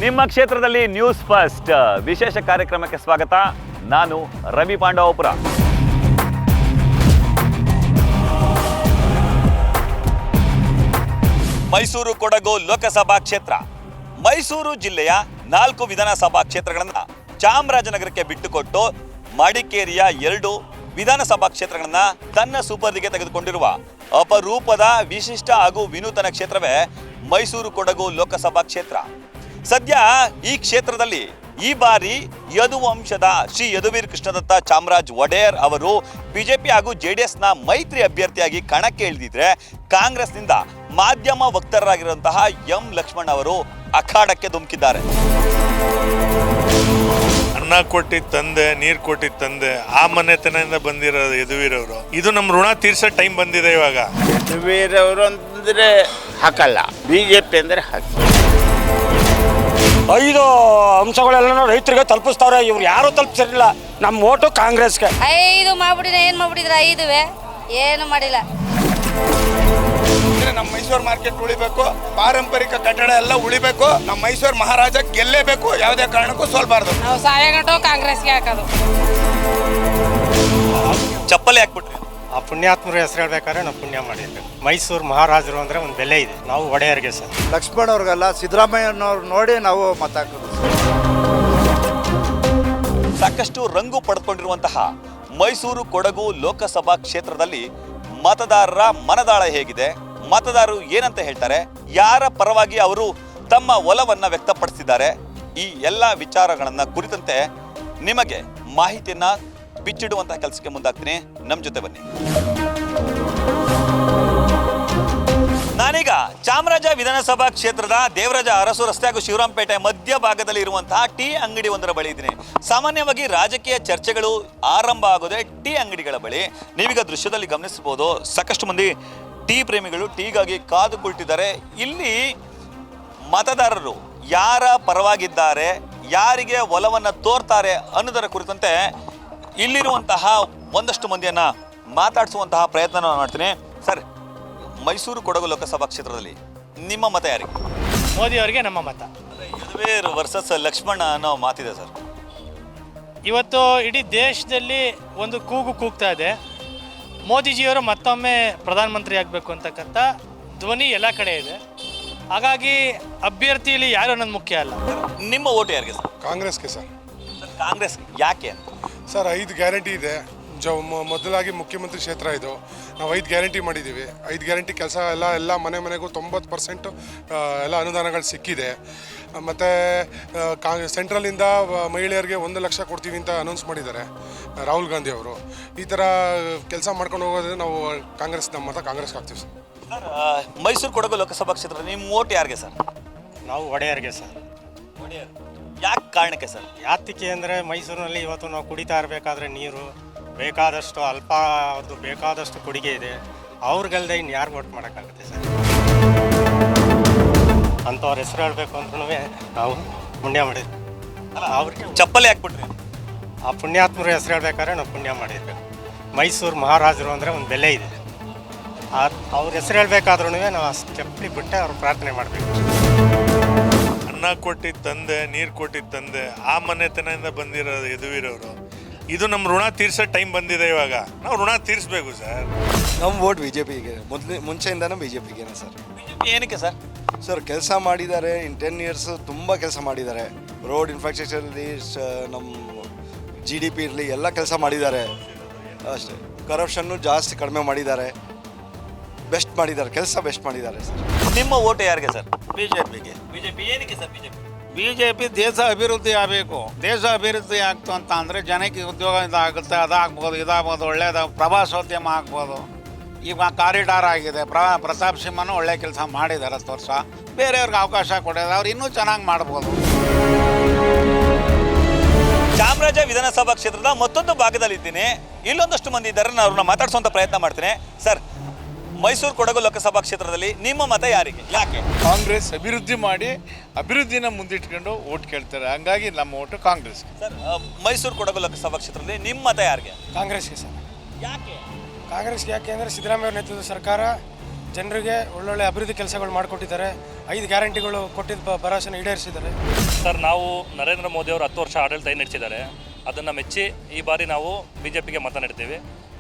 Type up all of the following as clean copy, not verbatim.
ನಿಮ್ಮ ಕ್ಷೇತ್ರದಲ್ಲಿ news first ವಿಶೇಷ ಕಾರ್ಯಕ್ರಮಕ್ಕೆ ಸ್ವಾಗತ. ನಾನು ರವಿ ಪಾಂಡವಪುರ. ಮೈಸೂರು ಕೊಡಗು ಲೋಕಸಭಾ ಕ್ಷೇತ್ರ. ಮೈಸೂರು ಜಿಲ್ಲೆಯ 4 ವಿಧಾನಸಭಾ ಕ್ಷೇತ್ರಗಳನ್ನು ಚಾಮರಾಜನಗರಕ್ಕೆ ಬಿಟ್ಟುಕೊಟ್ಟು ಮಡಿಕೇರಿಯ 2 ವಿಧಾನಸಭಾ ಕ್ಷೇತ್ರಗಳನ್ನ ತನ್ನ ಸುಪರ್ದಿಗೆ ತೆಗೆದುಕೊಂಡಿರುವ ಅಪರೂಪದ ವಿಶಿಷ್ಟ ಹಾಗೂ ವಿನೂತನ ಕ್ಷೇತ್ರವೇ ಮೈಸೂರು ಕೊಡಗು ಲೋಕಸಭಾ ಕ್ಷೇತ್ರ. ಸದ್ಯ ಈ ಕ್ಷೇತ್ರದಲ್ಲಿ ಈ ಬಾರಿ ಯದುವಂಶದ ಶ್ರೀ ಯದುವೀರ್ ಕೃಷ್ಣದತ್ತ ಚಾಮರಾಜ್ ಒಡೆಯರ್ ಅವರು ಬಿಜೆಪಿ ಹಾಗೂ ಜೆಡಿಎಸ್ನ ಮೈತ್ರಿ ಅಭ್ಯರ್ಥಿಯಾಗಿ ಕಣಕ್ಕೆ ಇಳಿದಿದ್ರೆ, ಕಾಂಗ್ರೆಸ್ನಿಂದ ಮಾಧ್ಯಮ ವಕ್ತಾರರಾಗಿರುವಂತಹ ಎಂ ಲಕ್ಷ್ಮಣ್ ಅವರು ಅಖಾಡಕ್ಕೆ ಧುಮುಕಿದ್ದಾರೆ. ಅನ್ನ ಕೊಟ್ಟಿದ್ದ ತಂದೆ, ನೀರು ಕೊಟ್ಟಿದ್ದ ತಂದೆ, ಆ ಮನೆತನದಿಂದ ಬಂದಿರೋ ಯದುವೀರ್ ಅವರು. ಇದು ನಮ್ಮ ಋಣ ತೀರ್ಸೋ ಟೈಮ್ ಬಂದಿದೆ ಇವಾಗ. ಯದುವೀರ್ ಅವರು ಅಂದ್ರೆ ಹಾಕಲ್ಲ, ಬಿಜೆಪಿ ಅಂದ್ರೆ ಹಾಕಿ. 5 ಅಂಶಗಳೆಲ್ಲ ರೈತರಿಗೆ ತಲುಪಿಸ್ತಾವ್ರೆ. ಇವ್ರು ಯಾರು ತಲುಪಿಸಿರಲಿಲ್ಲ. ನಮ್ಮ ಓಟು ಕಾಂಗ್ರೆಸ್ಗೆ. 5 ಮಾಡ್ಬಿಟ್ಟಿದ್ರೆ ಏನು ಮಾಡ್ಬಿಟ್ಟಿದ್ರೆ 5 ಏನು ಮಾಡಿಲ್ಲ. ನಮ್ಮ ಮೈಸೂರು ಮಾರ್ಕೆಟ್ ಉಳಿಬೇಕು, ಪಾರಂಪರಿಕ ಕಟ್ಟಡ ಎಲ್ಲ ಉಳಿಬೇಕು. ನಮ್ಮ ಮೈಸೂರು ಮಹಾರಾಜ ಗೆಲ್ಲೇಬೇಕು, ಯಾವುದೇ ಕಾರಣಕ್ಕೂ ಸೋಲ್ಬಾರ್ದು. ನಾವು ಸಾಯಗಂಟು ಕಾಂಗ್ರೆಸ್ಗೆ ಹಾಕೋದು. ಚಪ್ಪಲಿ ಹಾಕ್ಬಿಟ್ರಿ. ಆ ಪುಣ್ಯಾತ್ಮರ ಹೆಸರು ಹೇಳ್ಬೇಕಾದ್ರೆ ನಾವು ಪುಣ್ಯ ಮಾಡಿರ್ಬೇಕು. ಮೈಸೂರು ಮಹಾರಾಜರು ಅಂದ್ರೆ ಒಂದು ಬೆಲೆ ಇದೆ. ನಾವು ಒಡೆಯರ್ಗೆ ಸರ್. ಲಕ್ಷ್ಮಣ್ ಅವ್ರಿಗೆಲ್ಲ ಸಿದ್ದರಾಮಯ್ಯನವ್ರು ನೋಡಿ ನಾವು ಮತ ಹಾಕೋದು. ಸಾಕಷ್ಟು ರಂಗು ಪಡೆದುಕೊಂಡಿರುವಂತಹ ಮೈಸೂರು ಕೊಡಗು ಲೋಕಸಭಾ ಕ್ಷೇತ್ರದಲ್ಲಿ ಮತದಾರರ ಮನದಾಳ ಹೇಗಿದೆ, ಮತದಾರರು ಏನಂತ ಹೇಳ್ತಾರೆ, ಯಾರ ಪರವಾಗಿ ಅವರು ತಮ್ಮ ಒಲವನ್ನ ವ್ಯಕ್ತಪಡಿಸಿದ್ದಾರೆ, ಈ ಎಲ್ಲ ವಿಚಾರಗಳನ್ನ ಕುರಿತಂತೆ ನಿಮಗೆ ಮಾಹಿತಿಯನ್ನ ಬಿಚ್ಚಿಡುವಂತಹ ಕೆಲಸಕ್ಕೆ ಮುಂದಾಗ್ತೀನಿ. ನಮ್ಮ ಜೊತೆ ಬನ್ನಿ. ನಾನೀಗ ಚಾಮರಾಜ ವಿಧಾನಸಭಾ ಕ್ಷೇತ್ರದ ದೇವರಾಜ ಅರಸು ರಸ್ತೆ ಹಾಗೂ ಶಿವರಾಂಪೇಟೆ ಮಧ್ಯಭಾಗದಲ್ಲಿ ಇರುವಂತಹ ಟೀ ಅಂಗಡಿ ಒಂದರ ಬಳಿ ಇದ್ದೀನಿ. ಸಾಮಾನ್ಯವಾಗಿ ರಾಜಕೀಯ ಚರ್ಚೆಗಳು ಆರಂಭ ಆಗೋದೇ ಟೀ ಅಂಗಡಿಗಳ ಬಳಿ. ನೀವೀಗ ದೃಶ್ಯದಲ್ಲಿ ಗಮನಿಸಬಹುದು, ಸಾಕಷ್ಟು ಮಂದಿ ಟೀ ಪ್ರೇಮಿಗಳು ಟೀಗಾಗಿ ಕಾದು ಕುಳಿತಿದ್ದಾರೆ. ಇಲ್ಲಿ ಮತದಾರರು ಯಾರ ಪರವಾಗಿದ್ದಾರೆ, ಯಾರಿಗೆ ಒಲವನ್ನು ತೋರ್ತಾರೆ ಅನ್ನೋದರ ಕುರಿತಂತೆ ಇಲ್ಲಿರುವಂತಹ ಒಂದಷ್ಟು ಮಂದಿಯನ್ನ ಮಾತಾಡಿಸುವಂತಹ ಪ್ರಯತ್ನ ನಾನು ಮಾಡ್ತೀನಿ. ಸರ್, ಮೈಸೂರು ಕೊಡಗು ಲೋಕಸಭಾ ಕ್ಷೇತ್ರದಲ್ಲಿ ನಿಮ್ಮ ಮತ ಯಾರಿಗೆ? ಮೋದಿ ಅವರಿಗೆ ನಮ್ಮ ಮತ. ಯದುವೀರ್ ವರ್ಸಸ್ ಲಕ್ಷ್ಮಣ ಅನ್ನೋ ಮಾತಿದೆ ಸರ್. ಇವತ್ತು ಇಡೀ ದೇಶದಲ್ಲಿ ಒಂದು ಕೂಗ್ತಾ ಇದೆ. ಮೋದಿಜಿಯವರು ಮತ್ತೊಮ್ಮೆ ಪ್ರಧಾನಮಂತ್ರಿ ಆಗಬೇಕು ಅಂತಕ್ಕಂಥ ಧ್ವನಿ ಎಲ್ಲ ಕಡೆ ಇದೆ. ಹಾಗಾಗಿ ಅಭ್ಯರ್ಥಿಯಲ್ಲಿ ಯಾರು ಅನ್ನೋದು ಮುಖ್ಯ ಅಲ್ಲ. ನಿಮ್ಮ ಓಟು ಯಾರಿಗೆ ಸರ್? ಕಾಂಗ್ರೆಸ್ಗೆ ಸರ್. ಕಾಂಗ್ರೆಸ್ ಯಾಕೆ ಅಂತ? ಸರ್ 5 ಗ್ಯಾರಂಟಿ ಇದೆ. ಮೊದಲಾಗಿ ಮುಖ್ಯಮಂತ್ರಿ ಕ್ಷೇತ್ರ ಇದು. ನಾವು 5 ಗ್ಯಾರಂಟಿ ಮಾಡಿದ್ದೀವಿ. 5 ಗ್ಯಾರಂಟಿ ಕೆಲಸ ಎಲ್ಲ ಮನೆಗೂ 90% ಎಲ್ಲ ಅನುದಾನಗಳು ಸಿಕ್ಕಿದೆ. ಮತ್ತು ಸೆಂಟ್ರಲಿಂದ ಮಹಿಳೆಯರಿಗೆ 1 ಲಕ್ಷ ಕೊಡ್ತೀವಿ ಅಂತ ಅನೌನ್ಸ್ ಮಾಡಿದ್ದಾರೆ ರಾಹುಲ್ ಗಾಂಧಿ ಅವರು. ಈ ಥರ ಕೆಲಸ ಮಾಡ್ಕೊಂಡು ಹೋಗೋದ್ರೆ ನಾವು ನಮ್ಮ ಮತ ಕಾಂಗ್ರೆಸ್ಗೆ ಹಾಕ್ತೀವಿ ಸರ್. ಸರ್, ಮೈಸೂರು ಕೊಡಗು ಲೋಕಸಭಾ ಕ್ಷೇತ್ರದ ನಿಮ್ಮ ಓಟ್ ಯಾರಿಗೆ ಸರ್? ನಾವು ಒಡೆಯರ್ಗೆ ಸರ್. ಯಾಕೆ ಕಾರಣಕ್ಕೆ ಸರ್? ಯಾತಿಕೆ ಅಂದರೆ ಮೈಸೂರಿನಲ್ಲಿ ಇವತ್ತು ನಾವು ಕುಡಿತಾ ಇರಬೇಕಾದ್ರೆ ನೀರು ಬೇಕಾದಷ್ಟು ಅವ್ರದ್ದು ಬೇಕಾದಷ್ಟು ಕೊಡುಗೆ ಇದೆ. ಅವ್ರಿಗಲ್ದೆ ಇನ್ನು ಯಾರು ವೋಟ್ ಮಾಡೋಕ್ಕಾಗುತ್ತೆ ಸರ್? ಅಂಥವ್ರ ಹೆಸರು ಹೇಳಬೇಕು ಅಂದ್ರೂ ನಾವು ಪುಣ್ಯ ಮಾಡಿದ್ವಿ. ಅವ್ರಿಗೆ ಚಪ್ಪಲಿ ಹಾಕ್ಬಿಟ್ರಿ. ಆ ಪುಣ್ಯಾತ್ಮರ ಹೆಸರು ಹೇಳ್ಬೇಕಾದ್ರೆ ನಾವು ಪುಣ್ಯ ಮಾಡಿರ್ಬೇಕು. ಮೈಸೂರು ಮಹಾರಾಜರು ಅಂದರೆ ಒಂದು ಬೆಲೆ ಇದೆ. ಅವ್ರ ಹೆಸರು ಹೇಳ್ಬೇಕಾದ್ರೂ ನಾವು ಅಷ್ಟು ಚಪ್ಪಲಿ ಬಿಟ್ಟೆ ಅವ್ರು ಪ್ರಾರ್ಥನೆ ಮಾಡಬೇಕು. ಅನ್ನ ಕೊಟ್ಟಿದ್ದ ತಂದೆ, ನೀರು ಕೊಟ್ಟಿದ್ದ ತಂದೆ, ಆ ಮನೆತನದಿಂದ ಬಂದಿರೋ ಯದುವೀರ್ ಅವರು. ಇದು ನಮ್ಮ ಋಣ ತೀರ್ಸೋ ಟೈಮ್ ಬಂದಿದೆ ಇವಾಗ. ನಾವು ಋಣ ತೀರಿಸ್ಬೇಕು ಸರ್. ನಮ್ಮ ವೋಟ್ ಬಿಜೆಪಿಗೆ, ಮುಂಚೆಯಿಂದನೂ ಬಿಜೆಪಿಗೆ ಸರ್. ಏನಕ್ಕೆ ಸರ್? ಸರ್, ಕೆಲಸ ಮಾಡಿದ್ದಾರೆ. ಇನ್ 10 ಇಯರ್ಸ್ ತುಂಬ ಕೆಲಸ ಮಾಡಿದ್ದಾರೆ. ರೋಡ್ ಇನ್ಫ್ರಾಸ್ಟ್ರಕ್ಚರಲ್ಲಿ ನಮ್ಮ GDP ಇರಲಿ ಎಲ್ಲ ಕೆಲಸ ಮಾಡಿದ್ದಾರೆ. ಅಷ್ಟೇ, ಕರಪ್ಷನ್ನು ಜಾಸ್ತಿ ಕಡಿಮೆ ಮಾಡಿದ್ದಾರೆ. ಬೆಸ್ಟ್ ಮಾಡಿದ್ದಾರೆ, ಕೆಲಸ ಬೆಸ್ಟ್ ಮಾಡಿದ್ದಾರೆ ಸರ್. ನಿಮ್ಮ ಓಟ್ ಯಾರಿಗೆ ಸರ್? ಬಿಜೆಪಿಗೆ. ಬಿಜೆಪಿ ಏನಕ್ಕೆ ಸರ್? ಬಿಜೆಪಿ ದೇಶ ಅಭಿವೃದ್ಧಿ ಆಗಬೇಕು. ದೇಶ ಅಭಿವೃದ್ಧಿ ಆಗ್ತು ಅಂತ ಅಂದರೆ ಜನಕ್ಕೆ ಉದ್ಯೋಗ ಇದಾಗುತ್ತೆ, ಅದಾಗ್ಬೋದು, ಇದಾಗ್ಬೋದು, ಒಳ್ಳೆಯದು ಪ್ರವಾಸೋದ್ಯಮ ಆಗ್ಬೋದು. ಈಗ ಕಾರಿಡಾರ್ ಆಗಿದೆ. ಪ್ರತಾಪ್ ಸಿಂಹನೂ ಒಳ್ಳೆ ಕೆಲಸ ಮಾಡಿದ್ದಾರೆ 10 ವರ್ಷ. ಬೇರೆಯವ್ರಿಗೆ ಅವಕಾಶ ಕೊಡೋದು, ಅವ್ರು ಇನ್ನೂ ಚೆನ್ನಾಗಿ ಮಾಡ್ಬೋದು. ಚಾಮರಾಜ ವಿಧಾನಸಭಾ ಕ್ಷೇತ್ರದ ಮತ್ತೊಂದು ಭಾಗದಲ್ಲಿದ್ದೀನಿ. ಇಲ್ಲೊಂದಷ್ಟು ಮಂದಿ ಇದ್ದಾರೆ, ನಾನು ಅವ್ರನ್ನ ಮಾತಾಡಿಸುವಂಥ ಪ್ರಯತ್ನ ಮಾಡ್ತೀನಿ. ಸರ್, ಮೈಸೂರು ಕೊಡಗು ಲೋಕಸಭಾ ಕ್ಷೇತ್ರದಲ್ಲಿ ನಿಮ್ಮ ಮತ ಯಾರಿಗೆ, ಯಾಕೆ? ಕಾಂಗ್ರೆಸ್ ಅಭಿವೃದ್ಧಿ ಮಾಡಿ ಅಭಿವೃದ್ಧಿನ ಮುಂದಿಟ್ಕೊಂಡು ಓಟ್ ಕೇಳ್ತಾರೆ. ಹಂಗಾಗಿ ನಮ್ಮ ಓಟು ಕಾಂಗ್ರೆಸ್. ಸರ್, ಮೈಸೂರು ಕೊಡಗು ಲೋಕಸಭಾ ಕ್ಷೇತ್ರದಲ್ಲಿ ನಿಮ್ಮ ಮತ ಯಾರಿಗೆ? ಕಾಂಗ್ರೆಸ್ಗೆ ಸರ್. ಯಾಕೆ? ಕಾಂಗ್ರೆಸ್ಗೆ ಯಾಕೆ ಅಂದರೆ ಸಿದ್ದರಾಮಯ್ಯ ನೇತೃತ್ವದ ಸರ್ಕಾರ ಜನರಿಗೆ ಒಳ್ಳೊಳ್ಳೆ ಅಭಿವೃದ್ಧಿ ಕೆಲಸಗಳು ಮಾಡಿಕೊಟ್ಟಿದ್ದಾರೆ. 5 ಗ್ಯಾರಂಟಿಗಳು ಕೊಟ್ಟಿದ್ದ ಭರವಸೆನ ಈಡೇರಿಸಿದ್ದಾರೆ. ಸರ್, ನಾವು ನರೇಂದ್ರ ಮೋದಿ ಅವರು 10 ವರ್ಷ ಆಡಳಿತ ಏನು ನಡೆಸಿದ್ದಾರೆ ಅದನ್ನು ಮೆಚ್ಚಿ ಈ ಬಾರಿ ನಾವು BJPಗೆ ಮತ ನೀಡ್ತೀವಿ.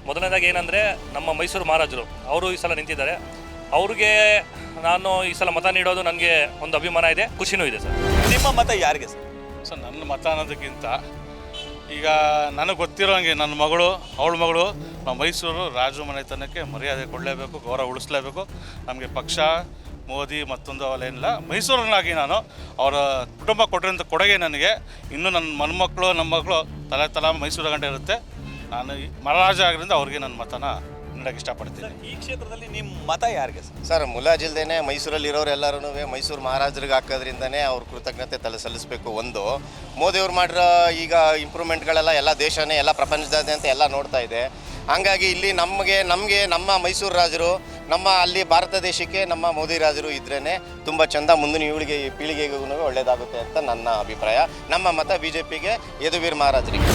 ಮೊದಲನೇದಾಗಿ ಏನಂದರೆ ನಮ್ಮ ಮೈಸೂರು ಮಹಾರಾಜರು ಅವರು ಈ ಸಲ ನಿಂತಿದ್ದಾರೆ. ಅವ್ರಿಗೆ ನಾನು ಈ ಸಲ ಮತ ನೀಡೋದು ನನಗೆ ಒಂದು ಅಭಿಮಾನ ಇದೆ, ಖುಷಿನೂ ಇದೆ ಸರ್. ನಿಮ್ಮ ಮತ ಯಾರಿಗೆ ಸರ್? ಸರ್, ನನ್ನ ಮತ ಅನ್ನೋದಕ್ಕಿಂತ ಈಗ ನನಗೆ ಗೊತ್ತಿರೋಂಗೆ ನನ್ನ ಮಗಳು ಅವಳ ಮಗಳು ನಾವು ಮೈಸೂರು ರಾಜರು ಮನೆತನಕ್ಕೆ ಮರ್ಯಾದೆ ಕೊಡಲೇಬೇಕು, ಗೌರವ ಉಳಿಸ್ಲೇಬೇಕು. ನಮಗೆ ಪಕ್ಷ ಮೋದಿ ಮತ್ತೊಂದು ಅಲ್ಲೇನಿಲ್ಲ. ಮೈಸೂರಿನಾಗಿ ನಾನು ಅವರ ಕುಟುಂಬ ಕೊಟ್ಟಿರೋಂಥ ಕೊಡುಗೆ ನನಗೆ ಇನ್ನೂ ನನ್ನ ಮೊಮ್ಮಕ್ಕಳು ನಮ್ಮ ಮಕ್ಕಳು ತಲೆ ಮೈಸೂರು ಗಂಟೆ ಇರುತ್ತೆ. ನಾನು ಮಹಾರಾಜ ಆಗಿರೋದ್ರಿಂದ ಅವ್ರಿಗೆ ನನ್ನ ಮತನ ನೀಡೋಕ್ಕೆ ಇಷ್ಟಪಡ್ತೀನಿ. ಈ ಕ್ಷೇತ್ರದಲ್ಲಿ ನಿಮ್ಮ ಮತ ಯಾರಿಗೆ ಸರ್? ಸರ್, ಮುಲಾಜಿಲ್ದೇನೆ ಮೈಸೂರಲ್ಲಿ ಇರೋರು ಎಲ್ಲರೂ ಮೈಸೂರು ಮಹಾರಾಜರಿಗೆ ಹಾಕೋದ್ರಿಂದನೇ ಅವ್ರ ಕೃತಜ್ಞತೆ ಸಲ್ಲಿಸಬೇಕು. ಒಂದು, ಮೋದಿಯವ್ರು ಮಾಡಿರೋ ಈಗ ಇಂಪ್ರೂವ್ಮೆಂಟ್ಗಳೆಲ್ಲ ಎಲ್ಲ ದೇಶನೇ ಎಲ್ಲ ಪ್ರಪಂಚದಾದ್ಯಂತ ಎಲ್ಲ ನೋಡ್ತಾ ಇದೆ. ಹಂಗಾಗಿ ಇಲ್ಲಿ ನಮಗೆ ನಮ್ಮ ಮೈಸೂರು ರಾಜರು, ನಮ್ಮ ಅಲ್ಲಿ ಭಾರತ ದೇಶಕ್ಕೆ ನಮ್ಮ ಮೋದಿ ರಾಜರು ಇದ್ರೇ ತುಂಬ ಚೆಂದ, ಮುಂದಿನ ಪೀಳಿಗೆಗೂ ಒಳ್ಳೆಯದಾಗುತ್ತೆ ಅಂತ ನನ್ನ ಅಭಿಪ್ರಾಯ. ನಮ್ಮ ಮತ BJPಗೆ, ಯದುವೀರ್ ಮಹಾರಾಜರಿಗೆ.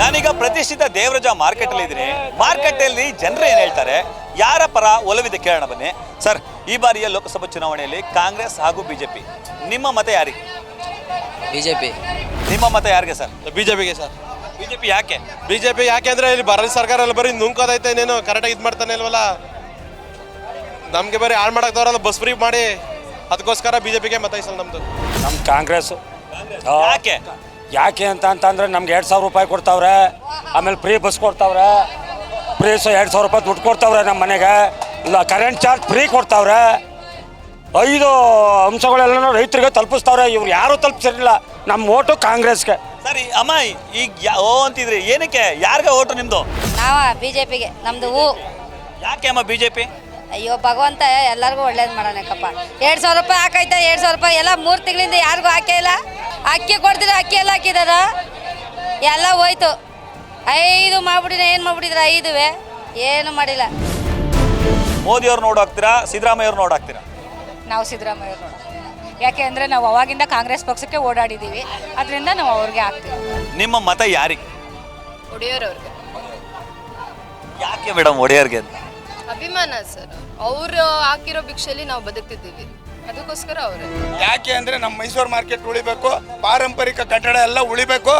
ನಾನೀಗ ಪ್ರತಿಷ್ಠಿತ ದೇವರಾಜ ಮಾರ್ಕೆಟಲ್ಲಿ ಇದ್ದೀನಿ. ಮಾರ್ಕೆಟಲ್ಲಿ ಜನರು ಏನು ಹೇಳ್ತಾರೆ, ಯಾರ ಪರ ಒಲವಿದೆ ಕೇಳೋಣ ಬನ್ನಿ. ಸರ್, ಈ ಬಾರಿಯ ಲೋಕಸಭಾ ಚುನಾವಣೆಯಲ್ಲಿ ಕಾಂಗ್ರೆಸ್ ಹಾಗೂ BJP, ನಿಮ್ಮ ಮತ ಯಾರಿಗೆ? BJP. ನಿಮ್ಮ ಮತ ಯಾರಿಗೆ ಸರ್? BJPಗೆ ಸರ್. BJP ಯಾಕೆ? BJP ಯಾಕೆ ಅಂದರೆ ಇಲ್ಲಿ ಬರೋ ಸರ್ಕಾರ ಎಲ್ಲ ಬರೀ ನುಂಕೋದೈತೆ, ಇನ್ನೇನು ಕರೆಕ್ಟಾಗಿ ಇದು ಮಾಡ್ತಾನೆ ಇಲ್ವಲ್ಲ. ನಮಗೆ ಬರೀ ಹಾಳು ಮಾಡೋಕ್ದವ್ರಲ್ಲ, ಬಸ್ ಫ್ರೀ ಮಾಡಿ, ಅದಕ್ಕೋಸ್ಕರ BJPಗೆ ಮತ ಇಸಲ್ಲ ನಮ್ಮದು. ನಮ್ಮ ಕಾಂಗ್ರೆಸ್ಸು. ಯಾಕೆ ಯಾಕೆ ಅಂತಂದ್ರೆ ನಮ್ಗೆ 2,000 ರೂಪಾಯಿ ಕೊಡ್ತಾವ್ರೆ, ಆಮೇಲೆ ಫ್ರೀ ಬಸ್ ಕೊಡ್ತಾವ್ರೆ, ಫ್ರೀ 2,000 ರೂಪಾಯಿ ದುಡ್ಡು ಕೊಡ್ತಾವ್ರೆ ನಮ್ಮ ಮನೆಗೆ, ಇಲ್ಲ ಕರೆಂಟ್ ಚಾರ್ಜ್ ಫ್ರೀ ಕೊಡ್ತಾವ್ರೆ. 5 ಅಂಶಗಳೆಲ್ಲ ರೈತರಿಗೆ ತಲುಪಿಸ್ತಾವ್ರೆ. ಇವ್ರು ಯಾರೂ ತಲುಪಿಸಿರಲಿಲ್ಲ. ನಮ್ಮ ಓಟು ಕಾಂಗ್ರೆಸ್ಗೆ. ಸರಿ ಅಮ್ಮ, ಈಗ ಓ ಅಂತಿದ್ರಿ, ಏನಕ್ಕೆ, ಯಾರಿಗೆ ಓಟು ನಿಮ್ಮದು? ನಾವ BJPಗೆ, ನಮ್ದು ಹೂ. ಯಾಕೆ ಅಮ್ಮ BJP? ಅಯ್ಯೋ ಭಗವಂತ ಎಲ್ಲರಿಗೂ ಒಳ್ಳೇದು ಮಾಡೋಣಕ್ಕಪ್ಪ. 2,000 ರೂಪಾಯಿ ಹಾಕೈತೆ, 2,000 ರೂಪಾಯಿ ಎಲ್ಲ 3 ತಿಂಗಳಿಂದ ಯಾರಿಗೂ ಹಾಕೇ ಇಲ್ಲ. ಅಕ್ಕಿ ಕೊಡ್ತಿದ್ರೆ ಅಕ್ಕಿ ಎಲ್ಲ ಹಾಕಿದಾರ, ಎಲ್ಲ ಹೋಯ್ತು. 5 ಮಾಡ್ಬಿಟ್ಟಿನ, ಏನು ಮಾಡ್ಬಿಟ್ಟಿದ್ರ 5 ಏನು ಮಾಡಿಲ್ಲ. ಮೋದಿ ಅವ್ರು ನೋಡಾಕ್ತೀರಾ, ಸಿದ್ದರಾಮಯ್ಯ ಅವ್ರು ನೋಡಾಕ್ತೀರಾ? ನಾವು ಸಿದ್ದರಾಮಯ್ಯ ಅವರು. ಯಾಕೆ ಅಂದರೆ ನಾವು ಅವಾಗಿಂದ ಕಾಂಗ್ರೆಸ್ ಪಕ್ಷಕ್ಕೆ ಓಡಾಡಿದ್ದೀವಿ, ಅದರಿಂದ ನಾವು ಅವ್ರಿಗೆ ಹಾಕ್ತೀವಿ. ನಿಮ್ಮ ಮತ ಯಾರಿಗೆ? ಒಡೆಯರವ್ರಿಗೆ. ಯಾಕೆ ಮೇಡಮ್ ಒಡೆಯರ್ಗೆ ಅಂತ? ಅಭಿಮಾನ ಸರ್, ಅವರು ಹಾಕಿರೋ ಭಿಕ್ಷೆಯಲ್ಲಿ ನಾವು ಬದುಕ್ತಿದ್ದೀವಿ, ಅದಕ್ಕೋಸ್ಕರ ಅವರೇ. ಯಾಕೆ ಅಂದರೆ ನಮ್ಮ ಮೈಸೂರು ಮಾರ್ಕೆಟ್ ಉಳಿಬೇಕು, ಪಾರಂಪರಿಕ ಕಟ್ಟಡ ಎಲ್ಲ ಉಳಿಬೇಕು,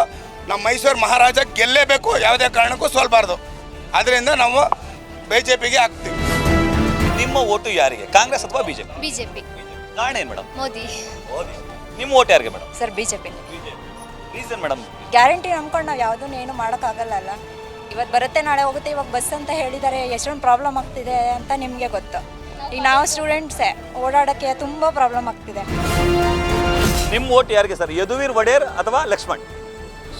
ನಮ್ಮ ಮೈಸೂರು ಮಹಾರಾಜ ಗೆಲ್ಲೇಬೇಕು, ಯಾವುದೇ ಕಾರಣಕ್ಕೂ ಸೋಲ್ಬಾರ್ದು. ಅದರಿಂದ ನಾವು BJPಗೆ ಹಾಕ್ತೀವಿ. ನಿಮ್ಮ ಓಟು ಯಾರಿಗೆ, ಕಾಂಗ್ರೆಸ್ ಅಥವಾ BJP? BJP. ಕಾರಣ ಏನು ಮೇಡಮ್? ಮೋದಿ. ನಿಮ್ಮ ಓಟ್ ಯಾರಿಗೆ madam? Sir BJP. Reason madam? Guarantee ನಂಬ್ಕೊಂಡು ನಾವು ಯಾವುದನ್ನು ಏನು ಮಾಡೋಕ್ಕಾಗಲ್ಲ. ಇವತ್ತು ಬರುತ್ತೆ ನಾಳೆ ಹೋಗುತ್ತೆ. ಇವಾಗ ಬಸ್ ಅಂತ ಹೇಳಿದ್ದಾರೆ, ಎಷ್ಟೊಂದು ಪ್ರಾಬ್ಲಮ್ ಆಗ್ತಿದೆ ಅಂತ ನಿಮಗೆ ಗೊತ್ತು. ಈಗ ನಾವು ಸ್ಟೂಡೆಂಟ್ಸೇ, ಓಡಾಡೋಕ್ಕೆ ತುಂಬ ಪ್ರಾಬ್ಲಮ್ ಆಗ್ತಿದೆ. ನಿಮ್ಮ ಓಟ್ ಯಾರಿಗೆ ಸರ್, ಯದುವೀರ್ ಒಡೆಯರ್ ಅಥವಾ ಲಕ್ಷ್ಮಣ್?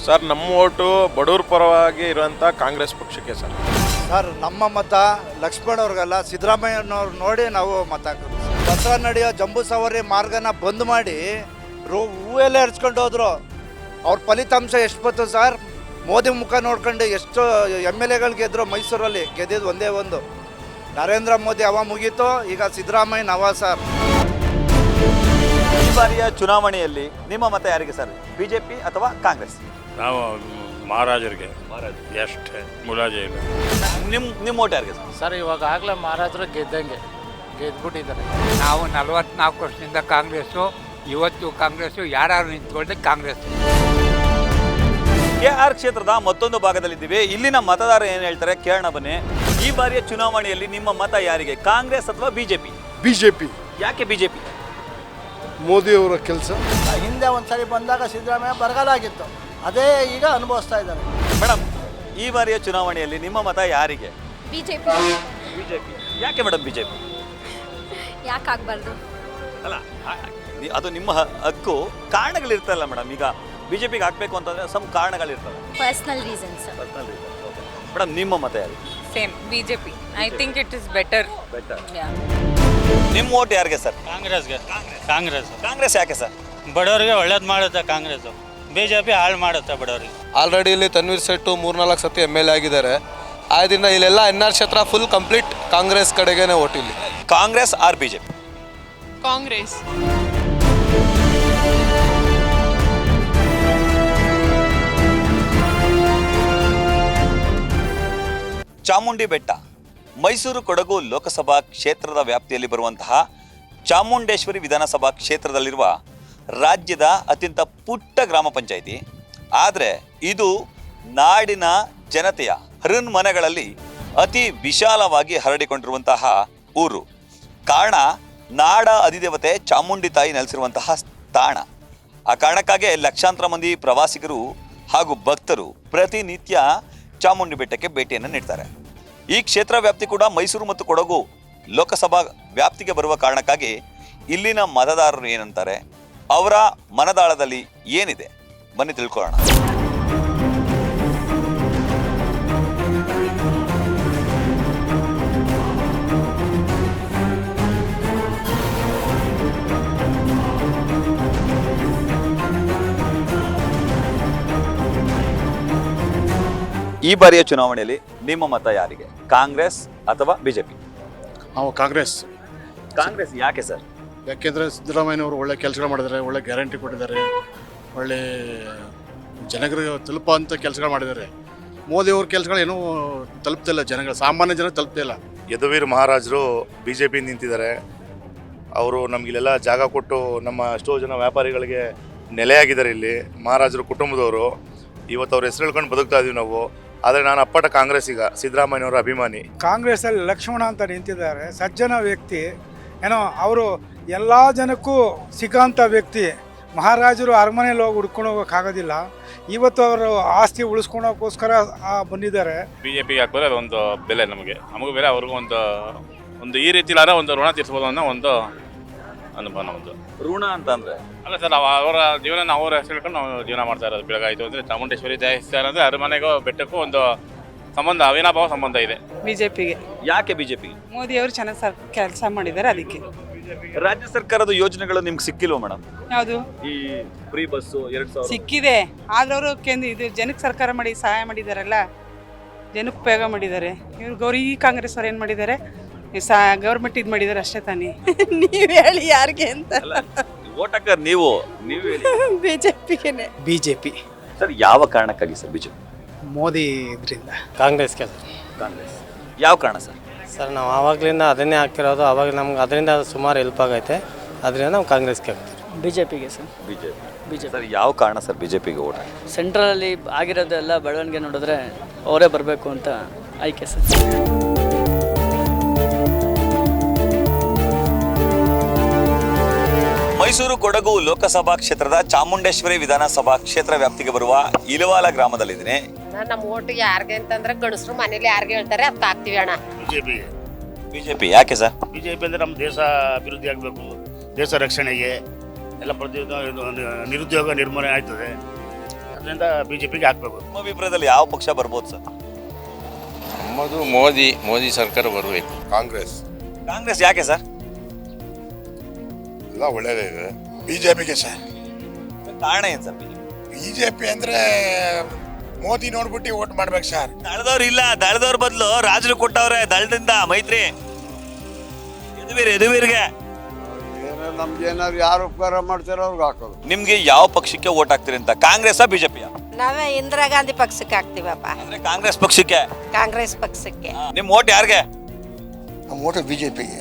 ಸರ್, ನಮ್ಮ ಓಟು ಬಡವ್ರ ಪರವಾಗಿ ಇರುವಂಥ ಕಾಂಗ್ರೆಸ್ ಪಕ್ಷಕ್ಕೆ ಸರ್. ಸರ್, ನಮ್ಮ ಮತ ಲಕ್ಷ್ಮಣ್ ಅವ್ರಿಗಲ್ಲ, ಸಿದ್ದರಾಮಯ್ಯನವ್ರು ನೋಡಿ ನಾವು ಮತ ಹಾಕೋದು. ಹೊಸ ನಡೆಯೋ ಜಂಬೂ ಸವಾರಿ ಮಾರ್ಗನ ಬಂದ್ ಮಾಡಿ ಹೂವೆಲ್ಲ ಹರ್ಚ್ಕೊಂಡು ಹೋದ್ರು. ಅವ್ರ ಫಲಿತಾಂಶ ಎಷ್ಟು ಬಂತು ಸರ್? ಮೋದಿ ಮುಖ ನೋಡ್ಕೊಂಡು ಎಷ್ಟು MLAಗಳು ಗೆದ್ರು ಮೈಸೂರಲ್ಲಿ, ಗೆದ್ದಿದ್ದು ಒಂದೇ ಒಂದು. ನರೇಂದ್ರ ಮೋದಿ ಹವಾ ಮುಗೀತು, ಈಗ ಸಿದ್ದರಾಮಯ್ಯ ಹವಾ ಸರ್. ಈ ಬಾರಿಯ ಚುನಾವಣೆಯಲ್ಲಿ ನಿಮ್ಮ ಮತ ಯಾರಿಗೆ ಸರ್, BJP ಅಥವಾ ಕಾಂಗ್ರೆಸ್? ನಾವು ಮಹಾರಾಜರಿಗೆ. ಎಷ್ಟೇ ಮುಲಾಜೆ ಇಲ್ಲ. ನಿಮ್ಮ ಓಟ್ ಯಾರಿಗೆ ಸರ್? ಸರ್, ಇವಾಗ ಆಗಲೇ ಮಹಾರಾಜರು ಗೆದ್ಬಿಟ್ಟಿದ್ದಾರೆ. ನಾವು 44 ವರ್ಷದಿಂದ ಕಾಂಗ್ರೆಸ್ಸು, ಇವತ್ತು ಕಾಂಗ್ರೆಸ್ಸು, ಯಾರು ನಿಂತ್ಕೊಂಡ್ರೆ ಕಾಂಗ್ರೆಸ್. KR ಕ್ಷೇತ್ರದ ಮತ್ತೊಂದು ಭಾಗದಲ್ಲಿದ್ದೀವಿ. ಇಲ್ಲಿನ ಮತದಾರ ಏನು ಹೇಳ್ತಾರೆ ಕೇಳೋಣ ಬನ್ನಿ. ಈ ಬಾರಿಯ ಚುನಾವಣೆಯಲ್ಲಿ ನಿಮ್ಮ ಮತ ಯಾರಿಗೆ, ಕಾಂಗ್ರೆಸ್ ಅಥವಾ BJP? BJP. ಯಾಕೆ BJP? ಮೋದಿಯವರ ಕೆಲಸ. ಹಿಂದೆ ಒಂದ್ಸರಿ ಬಂದಾಗ ಸಿದ್ದರಾಮಯ್ಯ ಬರಗಾಲ ಆಗಿತ್ತು, ಅದೇ ಈಗ ಅನುಭವಿಸ್ತಾ ಇದ್ದಾರೆ. ಮೇಡಮ್, ಈ ಬಾರಿಯ ಚುನಾವಣೆಯಲ್ಲಿ ನಿಮ್ಮ ಮತ ಯಾರಿಗೆ? BJP. ಯಾಕೆ ಮೇಡಮ್ BJP? ಯಾಕೆ ಆಗಬಾರ್ದು? ಅಲ್ಲ, ಅದು ನಿಮ್ಮ ಹಕ್ಕು. ಕಾರಣಗಳಿರ್ತಲ್ಲ ಮೇಡಮ್. ಈಗ BJPಗೆ ಹಾಕಬೇಕು ಅಂತಂದ್ರೆ ಸಮ್ ಕಾರಣಗಳಿರ್ತವೆ. Personal reasons. ಮೇಡಮ್, ನಿಮ್ಮ ಮತ ಯಾರಿಗೆ? Same BJP. I think it is better. ನಿಮ್ಮ ಓಟ್ ಯಾರಿಗೆ ಸರ್? ಕಾಂಗ್ರೆಸ್ಗೆ. ಕಾಂಗ್ರೆಸ್ ಯಾಕೆ ಸರ್? ಬಡವರಿಗೆ ಒಳ್ಳೇದು ಮಾಡುತ್ತೆ ಕಾಂಗ್ರೆಸ್ಸು, BJP ಹಾಳು ಮಾಡುತ್ತೆ ಬಡವರಿಗೆ. ಆಲ್ರೆಡಿ ಇಲ್ಲಿ ತನ್ವೀರ್ ಸೇಠು 3-4 ಸತಿ MLA ಆಗಿದ್ದಾರೆ. ಆದ್ದರಿಂದ ಇಲ್ಲೆಲ್ಲ NR ಕ್ಷೇತ್ರ ಫುಲ್ ಕಂಪ್ಲೀಟ್ ಕಾಂಗ್ರೆಸ್ ಕಡೆಗೇನೆ ಓಟ್ ಇಲ್ಲಿ. Congress or BJP? ಕಾಂಗ್ರೆಸ್. ಚಾಮುಂಡಿ ಬೆಟ್ಟ ಮೈಸೂರು ಕೊಡಗು ಲೋಕಸಭಾ ಕ್ಷೇತ್ರದ ವ್ಯಾಪ್ತಿಯಲ್ಲಿ ಬರುವಂತಹ ಚಾಮುಂಡೇಶ್ವರಿ ವಿಧಾನಸಭಾ ಕ್ಷೇತ್ರದಲ್ಲಿರುವ ರಾಜ್ಯದ ಅತ್ಯಂತ ಪುಟ್ಟ ಗ್ರಾಮ ಪಂಚಾಯಿತಿ. ಆದರೆ ಇದು ನಾಡಿನ ಜನತೆಯ ಹೃನ್ಮನಗಳಲ್ಲಿ ಅತಿ ವಿಶಾಲವಾಗಿ ಹರಡಿಕೊಂಡಿರುವಂತಹ ಊರು. ಕಾರಣ ನಾಡ ಅಧಿದೇವತೆ ಚಾಮುಂಡಿ ತಾಯಿ ನೆಲೆಸಿರುವಂತಹ ತಾಣ. ಆ ಕಾರಣಕ್ಕಾಗಿ ಲಕ್ಷಾಂತರ ಮಂದಿ ಪ್ರವಾಸಿಗರು ಹಾಗೂ ಭಕ್ತರು ಪ್ರತಿನಿತ್ಯ ಚಾಮುಂಡಿ ಬೆಟ್ಟಕ್ಕೆ ಭೇಟಿಯನ್ನು ನೀಡ್ತಾರೆ. ಈ ಕ್ಷೇತ್ರ ವ್ಯಾಪ್ತಿ ಕೂಡ ಮೈಸೂರು ಮತ್ತು ಕೊಡಗು ಲೋಕಸಭಾ ವ್ಯಾಪ್ತಿಗೆ ಬರುವ ಕಾರಣಕ್ಕಾಗಿ ಇಲ್ಲಿನ ಮತದಾರರು ಏನಂತಾರೆ, ಅವರ ಮನದಾಳದಲ್ಲಿ ಏನಿದೆ, ಬನ್ನಿ ತಿಳ್ಕೊಳ್ಳೋಣ. ಈ ಬಾರಿಯ ಚುನಾವಣೆಯಲ್ಲಿ ನಿಮ್ಮ ಮತ ಯಾರಿಗೆ? ಕಾಂಗ್ರೆಸ್ ಅಥವಾ ಬಿಜೆಪಿ? ನಾವು ಕಾಂಗ್ರೆಸ್. ಕಾಂಗ್ರೆಸ್ ಯಾಕೆ ಸರ್? ಯಾಕೆಂದರೆ ಸಿದ್ದರಾಮಯ್ಯನವರು ಒಳ್ಳೆ ಕೆಲಸಗಳು ಮಾಡಿದ್ದಾರೆ, ಒಳ್ಳೆ ಗ್ಯಾರಂಟಿ ಕೊಟ್ಟಿದ್ದಾರೆ, ಒಳ್ಳೆ ಜನಗಳಿಗೆ ತಲುಪುವಂಥ ಕೆಲಸಗಳು ಮಾಡಿದ್ದಾರೆ. ಮೋದಿಯವ್ರ ಕೆಲಸಗಳು ಏನೂ ತಲುಪ್ತಿಲ್ಲ, ಜನಗಳು ಸಾಮಾನ್ಯ ಜನ ತಲುಪ್ತಿಲ್ಲ. ಯದುವೀರ್ ಮಹಾರಾಜರು ಬಿ ಜೆ ಪಿ ನಿಂತಿದ್ದಾರೆ. ಅವರು ನಮಗಿಲ್ಲೆಲ್ಲ ಜಾಗ ಕೊಟ್ಟು ನಮ್ಮ ಎಷ್ಟೋ ಜನ ವ್ಯಾಪಾರಿಗಳಿಗೆ ನೆಲೆಯಾಗಿದ್ದಾರೆ. ಇಲ್ಲಿ ಮಹಾರಾಜರು ಕುಟುಂಬದವರು. ಇವತ್ತು ಅವ್ರ ಹೆಸರು ಹೇಳ್ಕೊಂಡು ಬದುಕ್ತಾ ಇದೀವಿ ನಾವು. ಆದರೆ ನಾನು ಅಪ್ಪಟ ಕಾಂಗ್ರೆಸ್, ಈಗ ಸಿದ್ದರಾಮಯ್ಯನವರ ಅಭಿಮಾನಿ. ಕಾಂಗ್ರೆಸ್ಸಲ್ಲಿ ಲಕ್ಷ್ಮಣ ಅಂತ ನಿಂತಿದ್ದಾರೆ, ಸಜ್ಜನ ವ್ಯಕ್ತಿ. ಏನೋ ಅವರು ಎಲ್ಲ ಜನಕ್ಕೂ ಸಿಗೋಂಥ ವ್ಯಕ್ತಿ. ಮಹಾರಾಜರು ಅರಮನೆಯಲ್ಲಿ ಹೋಗಿ ಹುಡ್ಕೊಂಡು ಹೋಗೋಕ್ಕಾಗೋದಿಲ್ಲ. ಇವತ್ತು ಅವರು ಆಸ್ತಿ ಉಳಿಸ್ಕೊಳೋಕ್ಕೋಸ್ಕರ ಬಂದಿದ್ದಾರೆ. BJP ಹಾಕಿದ್ರೆ ಅದೊಂದು ಬೆಲೆ ನಮಗೂ ಬೆಲೆ, ಅವ್ರಿಗೂ ಒಂದು ಈ ರೀತಿ ಇಲ್ಲಾರ ಒಂದು ಋಣ ತೀರಿಸ್ಬೋದು ಅನ್ನೋ ಒಂದು ಅನುಭವ ನಮ್ಮದು. ಋಣ ಅಂತ ಅಂದ್ರೆ ಅಲ್ಲ ಸರ್, ಅವರ ಜೀವನ ಅವ್ರ ಹೆಸರು ಹೇಳ್ಕೊಂಡು ನಾವು ಜೀವನ ಮಾಡ್ತಾ ಇರೋದು. ಬೆಳಗಾಯಿತು ಅಂದರೆ ಚಾಮುಂಡೇಶ್ವರಿ ದೇವಸ್ಥಾನ ಅಂದರೆ ಅರಮನೆಗೂ ಬೆಟ್ಟಕ್ಕೂ ಒಂದು ಸಂಬಂಧ, ಅವಿನಾಭಾವ ಸಂಬಂಧ ಇದೆ. ಬಿಜೆಪಿಗೆ. ಯಾಕೆ ಬಿಜೆಪಿ? ಮೋದಿ ಅವರು ಚೆನ್ನಾಗಿ ಕೆಲಸ ಮಾಡಿದ್ದಾರೆ, ಅದಕ್ಕೆ. ರಾಜ್ಯ ಸರ್ಕಾರದ ಯೋಜನೆಗಳು ನಿಮ್ಗೆ ಸಿಕ್ಕಿಲ್ವ ಮೇಡಮ್? ಯಾವುದು? ಈ ಫ್ರೀ ಬಸ್ಸು 2000 ಸಿಕ್ಕಿದೆ, ಆದ್ರೆ ಅವರು ಇದು ಜನಕ್ಕೆ ಸರ್ಕಾರ ಮಾಡಿ ಸಹಾಯ ಮಾಡಿದಾರಲ್ಲ, ಜನಕ್ಕೆ ಉಪಯೋಗ ಮಾಡಿದ್ದಾರೆ. ಇವ್ರು ಈ ಕಾಂಗ್ರೆಸ್ ಅವ್ರು ಏನು ಮಾಡಿದ್ದಾರೆ? ಗೌರ್ಮೆಂಟ್ ಇದು ಮಾಡಿದ್ದಾರೆ ಅಷ್ಟೇ ತಾನೇ. ನೀವು ಹೇಳಿ ಯಾರಿಗೆ ಅಂತ. ವೋಟ್ ಹಾಕರ್ ನೀವು ಹೇಳಿ. ಬಿಜೆಪಿಗೆ. ಬಿಜೆಪಿ. ಸರ್, ಯಾವ ಕಾರಣಕ್ಕಾಗಿ ಸರ್ ಬಿಜೆಪಿ? ಮೋದಿ ಇದರಿಂದ. ಕಾಂಗ್ರೆಸ್ಗೆ. ಕಾಂಗ್ರೆಸ್ ಯಾವ ಕಾರಣ ಸರ್? ಸರ್, ನಾವು ಆವಾಗಲಿಂದ ಅದನ್ನೇ ಹಾಕ್ತಿರೋದು. ಅವಾಗ ನಮ್ಗೆ ಅದರಿಂದ ಸುಮಾರು ಹೆಲ್ಪ್ ಆಗೈತೆ. ಅದರಿಂದ ನಾವು ಕಾಂಗ್ರೆಸ್ಗೆ ಹಾಕ್ತೀವಿ. ಬಿಜೆಪಿಗೆ ಸರ್. ಬಿಜೆಪಿ ಸರ್, ಯಾವ ಕಾರಣ ಸರ್ ಬಿಜೆಪಿಗೆ ವೋಟ್? ಸೆಂಟ್ರಲಲ್ಲಿ ಆಗಿರೋದೆಲ್ಲ ಬೆಳವಣಿಗೆ ನೋಡಿದ್ರೆ ಅವರೇ ಬರಬೇಕು ಅಂತ ಆಯ್ಕೆ ಸರ್. ಮೈಸೂರು ಕೊಡಗು ಲೋಕಸಭಾ ಕ್ಷೇತ್ರದ ಚಾಮುಂಡೇಶ್ವರಿ ವಿಧಾನಸಭಾ ಕ್ಷೇತ್ರ ವ್ಯಾಪ್ತಿಗೆ ಬರುವ ಇಲವಾಲ ಗ್ರಾಮದಲ್ಲಿದ್ದೀನಿ. ನಮ್ಮ ಓಟು ಯಾರಿಗೆ ಅಂತಂದ್ರೆ ಗಂಡಸರು ಮನೇಲಿ ಯಾರಿಗೆ ಹೇಳ್ತಾರೆ ಅದಕ್ಕೆ ಹಾಕ್ತೀವಿ ಅಣ್ಣ. ಬಿಜೆಪಿ ಯಾಕೆ ಸರ್? ಬಿಜೆಪಿ ಅಂದರೆ ನಮ್ಮ ದೇಶ ಅಭಿವೃದ್ಧಿ ಆಗಬೇಕು, ದೇಶ ರಕ್ಷಣೆಗೆ ಎಲ್ಲ ನಿರುದ್ಯೋಗ ನಿರ್ಮೂಲನೆ ಆಯ್ತದೆ. ಅದರಿಂದ ಬಿಜೆಪಿಗೆ ಹಾಕಬೇಕು. ನಿಮ್ಮ ಅಭಿಪ್ರಾಯದಲ್ಲಿ ಯಾವ ಪಕ್ಷ ಬರ್ಬೋದು ಸರ್? ನಮ್ಮದು ಮೋದಿ ಸರ್ಕಾರ ಬರಬೇಕು. ಕಾಂಗ್ರೆಸ್ ಯಾಕೆ ಸರ್? ಎಲ್ಲ ಒಳ್ಳೇದೇ ಇದೆ. ಬಿಜೆಪಿಗೆ ಸರ್. ಕಾರಣ ಏನು ಸರ್? ಬಿಜೆಪಿ ಅಂದರೆ ಮೋದಿ ನೋಡ್ಬಿಟ್ಟು ವೋಟ್ ಮಾಡ್ಬೇಕು ಸರ್. ದಳದವ್ರು ಇಲ್ಲ, ದಳದವ್ರ ಬದಲು ರಾಜರು ಕೊಟ್ಟವ್ರೆ ದಳದಿಂದ ಮೈತ್ರಿ. ಯದುವೀರ್ಗೆ ನಮ್ಗೆ ಏನಾದ್ರು ಯಾರು ಉಪಕಾರ ಮಾಡ್ತಾರೋ ಅವ್ರಿಗೆ ಹಾಕೋದು. ನಿಮ್ಗೆ ಯಾವ ಪಕ್ಷಕ್ಕೆ ವೋಟ್ ಹಾಕ್ತೀರಿ ಅಂತ? ಕಾಂಗ್ರೆಸ್ ಬಿಜೆಪಿ? ನಾವೇ ಇಂದಿರಾ ಗಾಂಧಿ ಪಕ್ಷಕ್ಕೆ ಹಾಕ್ತೀವಪ್ಪ. ಅಂದ್ರೆ ಕಾಂಗ್ರೆಸ್ ಪಕ್ಷಕ್ಕೆ. ಕಾಂಗ್ರೆಸ್ ಪಕ್ಷಕ್ಕೆ. ನಿಮ್ ವೋಟ್ ಯಾರಿಗೆ? ನಮ್ಮ ಓಟು ಬಿಜೆಪಿಗೆ.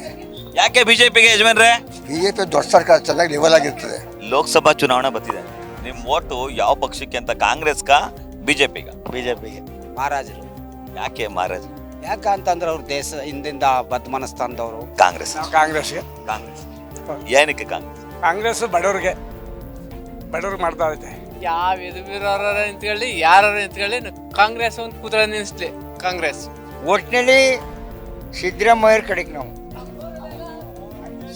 ಯಾಕೆ ಬಿಜೆಪಿಗೆ ಯಜಮಾನ್ರೆ? ಬಿಜೆಪಿ ದೊಡ್ಡ ಸರ್ಕಾರ ಚೆನ್ನಾಗಿ ಲೆವೆಲ್ ಆಗಿರ್ತದೆ. ಲೋಕಸಭಾ ಚುನಾವಣೆ ಬರ್ತಿದೆ, ನಿಮ್ ವೋಟು ಯಾವ ಪಕ್ಷಕ್ಕೆ ಅಂತ? ಕಾಂಗ್ರೆಸ್ಗ ಬಿಜೆಪಿಗ? ಬಿಜೆಪಿಗೆ. ಮಹಾರಾಜರು. ಯಾಕೆ ಮಹಾರಾಜ್? ಯಾಕಂತಂದ್ರೆ ಅವ್ರು ದೇಶ ಹಿಂದಿಂದ ಬದ್ಧಮಾನ ಸ್ಥಾನದವರು. ಕಾಂಗ್ರೆಸ್. ಕಾಂಗ್ರೆಸ್ಗೆ. ಕಾಂಗ್ರೆಸ್ ಏನಕ್ಕೆ ಕಾಂಗ್ರೆಸ್? ಕಾಂಗ್ರೆಸ್ ಬಡವ್ರಿಗೆ ಮಾಡ್ತಾ ಇದೆ. ಯಾವ ಯದುವೀರರ ನಿಂತ್ಕೊಳ್ಳಿ, ಯಾರು ನಿಂತ್ಕೊಳ್ಳಿ, ಕಾಂಗ್ರೆಸ್ ಒಂದು ಕೂತ್ರೆ ನಿಲ್ಲಿಸ್ಲಿ. ಕಾಂಗ್ರೆಸ್. ಒಟ್ಟಿನಲ್ಲಿ ಸಿದ್ದರಾಮಯ್ಯರ ಕಡೆಗೆ ನಾವು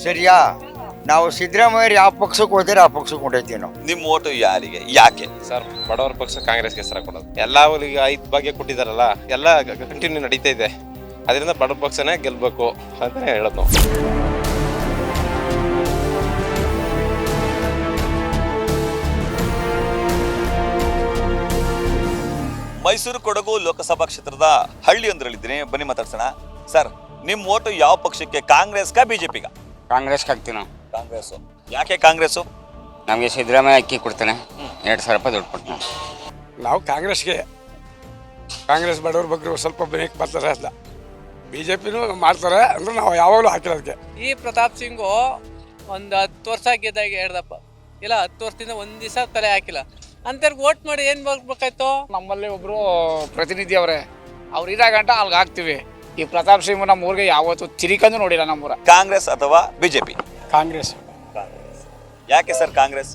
ಸರಿಯಾ. ನಾವು ಸಿದ್ದರಾಮಯ್ಯರು ಯಾವ ಪಕ್ಷಕ್ಕೆ ಹೋಗ್ತಾರೆ ಆ ಪಕ್ಷಕ್ಕೆ ಹೊಂಟೈತೀವಿ ನಾವು. ನಿಮ್ಮ ಓಟು ಯಾರಿಗೆ, ಯಾಕೆ ಸರ್, ಬಡವರ ಪಕ್ಷ ಕಾಂಗ್ರೆಸ್ಗೆ ಹೆಸರು ಕೊಡೋದು. ಎಲ್ಲ ಅವರಿಗೆ 5 ಭಾಗ್ಯ ಕೊಟ್ಟಿದ್ದಾರಲ್ಲ, ಎಲ್ಲ ಕಂಟಿನ್ಯೂ ನಡೀತಾ ಇದೆ. ಅದರಿಂದ ಬಡವ ಪಕ್ಷನೇ ಗೆಲ್ಬೇಕು ಅಂತ ಹೇಳೋದು ನಾವು. ಮೈಸೂರು ಕೊಡಗು ಲೋಕಸಭಾ ಕ್ಷೇತ್ರದ ಹಳ್ಳಿಯೊಂದರಲ್ಲಿದ್ದೀನಿ, ಬನ್ನಿ ಮಾತಾಡ್ಸೋಣ. ಸರ್, ನಿಮ್ಮ ಓಟು ಯಾವ ಪಕ್ಷಕ್ಕೆ? ಕಾಂಗ್ರೆಸ್ಗ ಬಿಜೆಪಿಗ? ಕಾಂಗ್ರೆಸ್ಗೆ ಹಾಕ್ತೀವಿ ನಾವು. ಕಾಂಗ್ರೆಸ್. ಯಾಕೆ ಕಾಂಗ್ರೆಸ್ಸು? ನಮಗೆ ಸಿದ್ದರಾಮಯ್ಯ ಅಕ್ಕಿ ಕೊಡ್ತಾನೆ, 2000 ರೂಪಾಯಿ ದುಡ್ಡು ಕೊಡ್ತಾನೆ. ನಾವು ಕಾಂಗ್ರೆಸ್ಗೆ. ಕಾಂಗ್ರೆಸ್ ಬಡವ್ರ ಬಗ್ಗೆ ಸ್ವಲ್ಪ ಬೇಕ್ ಬರ್ತಾರೆ ಅಲ್ಲ. ಬಿ ಜೆ ಪಿನೂ ಮಾಡ್ತಾರೆ ಅಂದರೆ ನಾವು ಯಾವಾಗಲೂ ಹಾಕಿರೋದಕ್ಕೆ. ಈ ಪ್ರತಾಪ್ ಸಿಂಗು ಒಂದು 10 ವರ್ಷ ಗೆದ್ದಾಗ ಹೇಳ್ದಪ್ಪ, ಇಲ್ಲ 10 ವರ್ಷದಿಂದ ಒಂದು ದಿವಸ ತಲೆ ಹಾಕಿಲ್ಲ ಅಂತವ್ರಿಗೆ ವೋಟ್ ಮಾಡಿ ಏನು ಮಾಡ್ಬೇಕಾಯ್ತು. ನಮ್ಮಲ್ಲಿ ಒಬ್ಬರು ಪ್ರತಿನಿಧಿ ಅವರೇ, ಅವ್ರು ಇರಾಗಂಟ ಅಲ್ಲಿಗೆ ಹಾಕ್ತೀವಿ. ಈ ಪ್ರತಾಪ್ ಸಿಂಗ್ ನಮ್ಮ ಊರಿಗೆ ಯಾವತ್ತೂ ತಿರಿಕಂದು ನೋಡಿಲ್ಲ ನಮ್ಮೂರ. ಕಾಂಗ್ರೆಸ್ ಅಥವಾ ಬಿಜೆಪಿ? ಕಾಂಗ್ರೆಸ್. ಯಾಕೆ ಸರ್ ಕಾಂಗ್ರೆಸ್?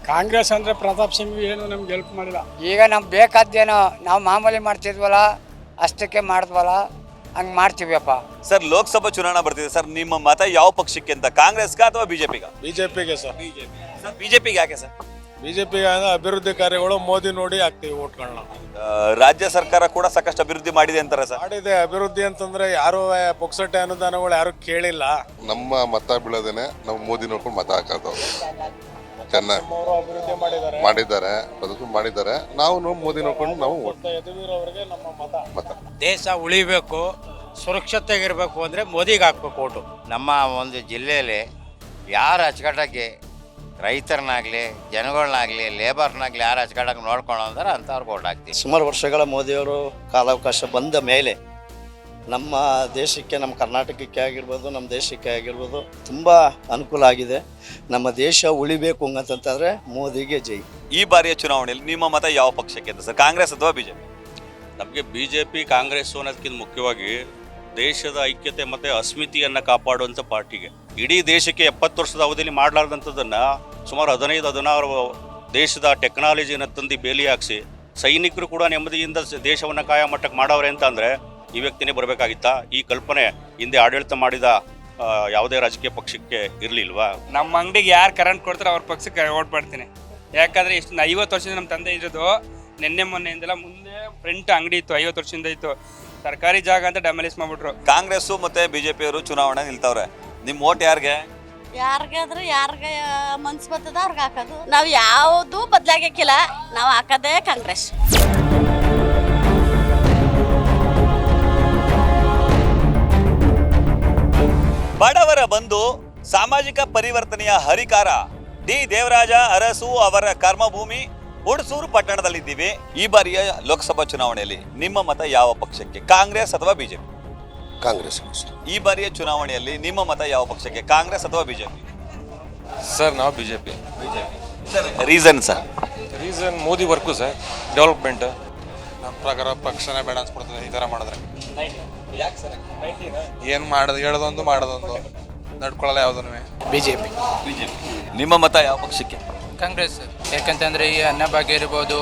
ಕಾಂಗ್ರೆಸ್ ಅಂದರೆ ಪ್ರತಾಪ್ ಸಿಂಗ್ ಏನು ನಮ್ಗೆ ಹೆಲ್ಪ್ ಮಾಡಿಲ್ಲ. ಈಗ ನಮ್ಗೆ ಬೇಕಾದ್ದೇನೋ ನಾವು ಮಾಮೂಲಿ ಮಾಡ್ತಿದ್ವಲ್ಲ, ಅಷ್ಟಕ್ಕೆ ಮಾಡಿದ್ವಲ್ಲ, ಹಂಗೆ ಮಾಡ್ತೀವಿಯಪ್ಪ. ಸರ್ ಲೋಕಸಭಾ ಚುನಾವಣೆ ಬರ್ತಿದೆ ಸರ್, ನಿಮ್ಮ ಮತ ಯಾವ ಪಕ್ಷಕ್ಕೆ ಅಂತ, ಕಾಂಗ್ರೆಸ್ಗ ಅಥವಾ ಬಿಜೆಪಿಗ? ಬಿಜೆಪಿಗೆ ಸರ್. ಸರ್ ಬಿಜೆಪಿಗೆ ಯಾಕೆ ಸರ್? ಬಿಜೆಪಿಗೆ ಅಭಿವೃದ್ಧಿ ಕಾರ್ಯಗಳು ಮೋದಿ ನೋಡಿ ಹಾಕ್ತೀವಿ ಓಟ್ಗಳನ್ನ. ರಾಜ್ಯ ಸರ್ಕಾರ ಕೂಡ ಸಾಕಷ್ಟು ಅಭಿವೃದ್ಧಿ ಮಾಡಿದೆ ಅಂತಾರೆ ಸರ್. ಮಾಡಿದೆ ಅಭಿವೃದ್ಧಿ ಅಂತಂದ್ರೆ ಯಾರು ಪುಕ್ಸಟ್ಟೆ ಅನುದಾನಗಳು ಯಾರು ಕೇಳಿಲ್ಲ. ನಮ್ಮ ಮತ ಬೀಳದೇನೆ ನಾವು ಮೋದಿ ನೋಡ್ಕೊಂಡು ಮತ ಹಾಕೋದು. ಚೆನ್ನಾಗಿ ಅಭಿವೃದ್ಧಿ ಮಾಡಿದ್ದಾರೆ, ಮಾಡಿದ್ದಾರೆ. ನಾವು ಮೋದಿ ನೋಡ್ಕೊಂಡು ನಾವು ಮತ. ದೇಶ ಉಳಿಬೇಕು, ಸುರಕ್ಷತೆಗಿರ್ಬೇಕು ಅಂದ್ರೆ ಮೋದಿಗೆ ಹಾಕ್ಬೇಕು ಓಟು. ನಮ್ಮ ಒಂದು ಜಿಲ್ಲೆಯಲ್ಲಿ ಯಾರು ಅಚ್ಚುಕಟ್ಟಾಗಿ ರೈತರನ್ನಾಗಲಿ ಜನಗಳನ್ನಾಗಲಿ ಲೇಬರ್ನಾಗಲಿ ಯಾರು ಅಚ್ಚುಕಟ್ಟಾಗಿ ನೋಡ್ಕೊಂಡು ಅಂದ್ರೆ ಅಂಥವ್ರಿಗೆ ಓಟ್ ಹಾಕ್ತೀವಿ. ಸುಮಾರು ವರ್ಷಗಳ ಮೋದಿಯವರು ಕಾಲಾವಕಾಶ ಬಂದ ಮೇಲೆ ನಮ್ಮ ದೇಶಕ್ಕೆ, ನಮ್ಮ ಕರ್ನಾಟಕಕ್ಕೆ ಆಗಿರ್ಬೋದು, ನಮ್ಮ ದೇಶಕ್ಕೆ ಆಗಿರ್ಬೋದು ತುಂಬ ಅನುಕೂಲ ಆಗಿದೆ. ನಮ್ಮ ದೇಶ ಉಳಿಬೇಕು ಅಂತಂತಂದರೆ ಮೋದಿಗೆ ಜೈ. ಈ ಬಾರಿಯ ಚುನಾವಣೆಯಲ್ಲಿ ನಿಮ್ಮ ಮತ ಯಾವ ಪಕ್ಷಕ್ಕೆ ಅಂತ ಸರ್, ಕಾಂಗ್ರೆಸ್ ಅಥವಾ ಬಿಜೆಪಿ? ನಮಗೆ ಬಿಜೆಪಿ ಕಾಂಗ್ರೆಸ್ ಅನ್ನೋದಕ್ಕಿಂತ ಮುಖ್ಯವಾಗಿ ದೇಶದ ಐಕ್ಯತೆ ಮತ್ತು ಅಸ್ಮಿತೆಯನ್ನು ಕಾಪಾಡುವಂಥ ಪಾರ್ಟಿಗೆ. ಇಡೀ ದೇಶಕ್ಕೆ 70 ವರ್ಷದ ಅವಧಿಯಲ್ಲಿ ಮಾಡಲಾರ್ದಂಥದ್ದನ್ನು ಸುಮಾರು 15-16 ದೇಶದ ಟೆಕ್ನಾಲಜಿಯನ್ನು ತಂದು ಬೇಲಿ ಹಾಕಿಸಿ ಸೈನಿಕರು ಕೂಡ ನೆಮ್ಮದಿಯಿಂದ ದೇಶವನ್ನು ಕಾಯ ಮಟ್ಟಕ್ಕೆ ಮಾಡವ್ರೆ ಅಂತ ಅಂದರೆ ಈ ವ್ಯಕ್ತಿನೇ ಬರಬೇಕಾಗಿತ್ತಾ? ಈ ಕಲ್ಪನೆ ಹಿಂದೆ ಆಡಳಿತ ಮಾಡಿದ ಯಾವುದೇ ರಾಜಕೀಯ ಪಕ್ಷಕ್ಕೆ ಇರಲಿಲ್ವಾ? ನಮ್ಮ ಅಂಗಡಿಗೆ ಯಾರು ಕರೆಂಟ್ ಕೊಡ್ತಾರೆ ಅವ್ರ ಪಕ್ಷಕ್ಕೆ ಓಟ್ ಮಾಡ್ತೀನಿ. ಯಾಕಂದರೆ ಇಷ್ಟು 50 ವರ್ಷದಿಂದ ನಮ್ಮ ತಂದೆ ಇರೋದು, ನಿನ್ನೆ ಮೊನ್ನೆಯಿಂದೆಲ್ಲ ಮುಂದೆ ಫ್ರಂಟ್ ಅಂಗಡಿ ಇತ್ತು, 50 ವರ್ಷದಿಂದ ಇತ್ತು. ಸರ್ಕಾರಿ ಜಾಗ ಅಂತ ಡೆಮಾಲಿಸ್ ಮಾಡ್ಬಿಟ್ರು. ಕಾಂಗ್ರೆಸ್ ಮತ್ತೆ ಬಿಜೆಪಿ ಅವರು ಚುನಾವಣೆ ನಿಲ್ತವ್ರೆ, ನಿಮ್ಮ ಓಟ್ ಯಾರಿಗೆ? ಯಾರಿಗೆ ಮನ್ಸು ಬರ್ತದ ಅವ್ರಿಗೆ ಹಾಕೋದು. ನಾವು ಯಾವುದು ಬದಲಾಗಕ್ಕಿಲ್ಲ, ನಾವು ಹಾಕೋದೇ ಕಾಂಗ್ರೆಸ್. ಬಡವರ ಬಂಧು, ಸಾಮಾಜಿಕ ಪರಿವರ್ತನೆಯ ಹರಿಕಾರ ಡಿ ದೇವರಾಜ ಅರಸು ಅವರ ಕರ್ಮಭೂಮಿ ಹುಣಸೂರು ಪಟ್ಟಣದಲ್ಲಿದ್ದೀವಿ. ಈ ಬಾರಿಯ ಲೋಕಸಭಾ ಚುನಾವಣೆಯಲ್ಲಿ ನಿಮ್ಮ ಮತ ಯಾವ ಪಕ್ಷಕ್ಕೆ, ಕಾಂಗ್ರೆಸ್ ಅಥವಾ ಬಿಜೆಪಿ? ಕಾಂಗ್ರೆಸ್. ಈ ಬಾರಿಯ ಚುನಾವಣೆಯಲ್ಲಿ ನಿಮ್ಮ ಮತ ಯಾವ ಪಕ್ಷಕ್ಕೆ, ಕಾಂಗ್ರೆಸ್ ಅಥವಾ ಬಿಜೆಪಿ? ಸರ್ ನಾವು BJP. Sir reason sir? Reason Modi work sir, development. ನಮ್ಮ ಪ್ರಕಾರ ಪಕ್ಷನೇ ಬೇಡ ಅನ್ಸ್ಬಿಡ್ತದೆ ಈ ಥರ ಮಾಡಿದ್ರೆ. ಯಾಕೆ ಸರ್? ಏನು ಮಾಡೋದು, ಹೇಳೋದೊಂದು ಮಾಡೋದೊಂದು, ನಡ್ಕೊಳ್ಳಲ್ಲ ಯಾವುದನ್ನು. ಬಿಜೆಪಿ. ನಿಮ್ಮ ಮತ ಯಾವ ಪಕ್ಷಕ್ಕೆ? ಕಾಂಗ್ರೆಸ್. ಯಾಕಂತಂದರೆ ಈ ಅನ್ನಭಾಗ್ಯ ಇರ್ಬೋದು,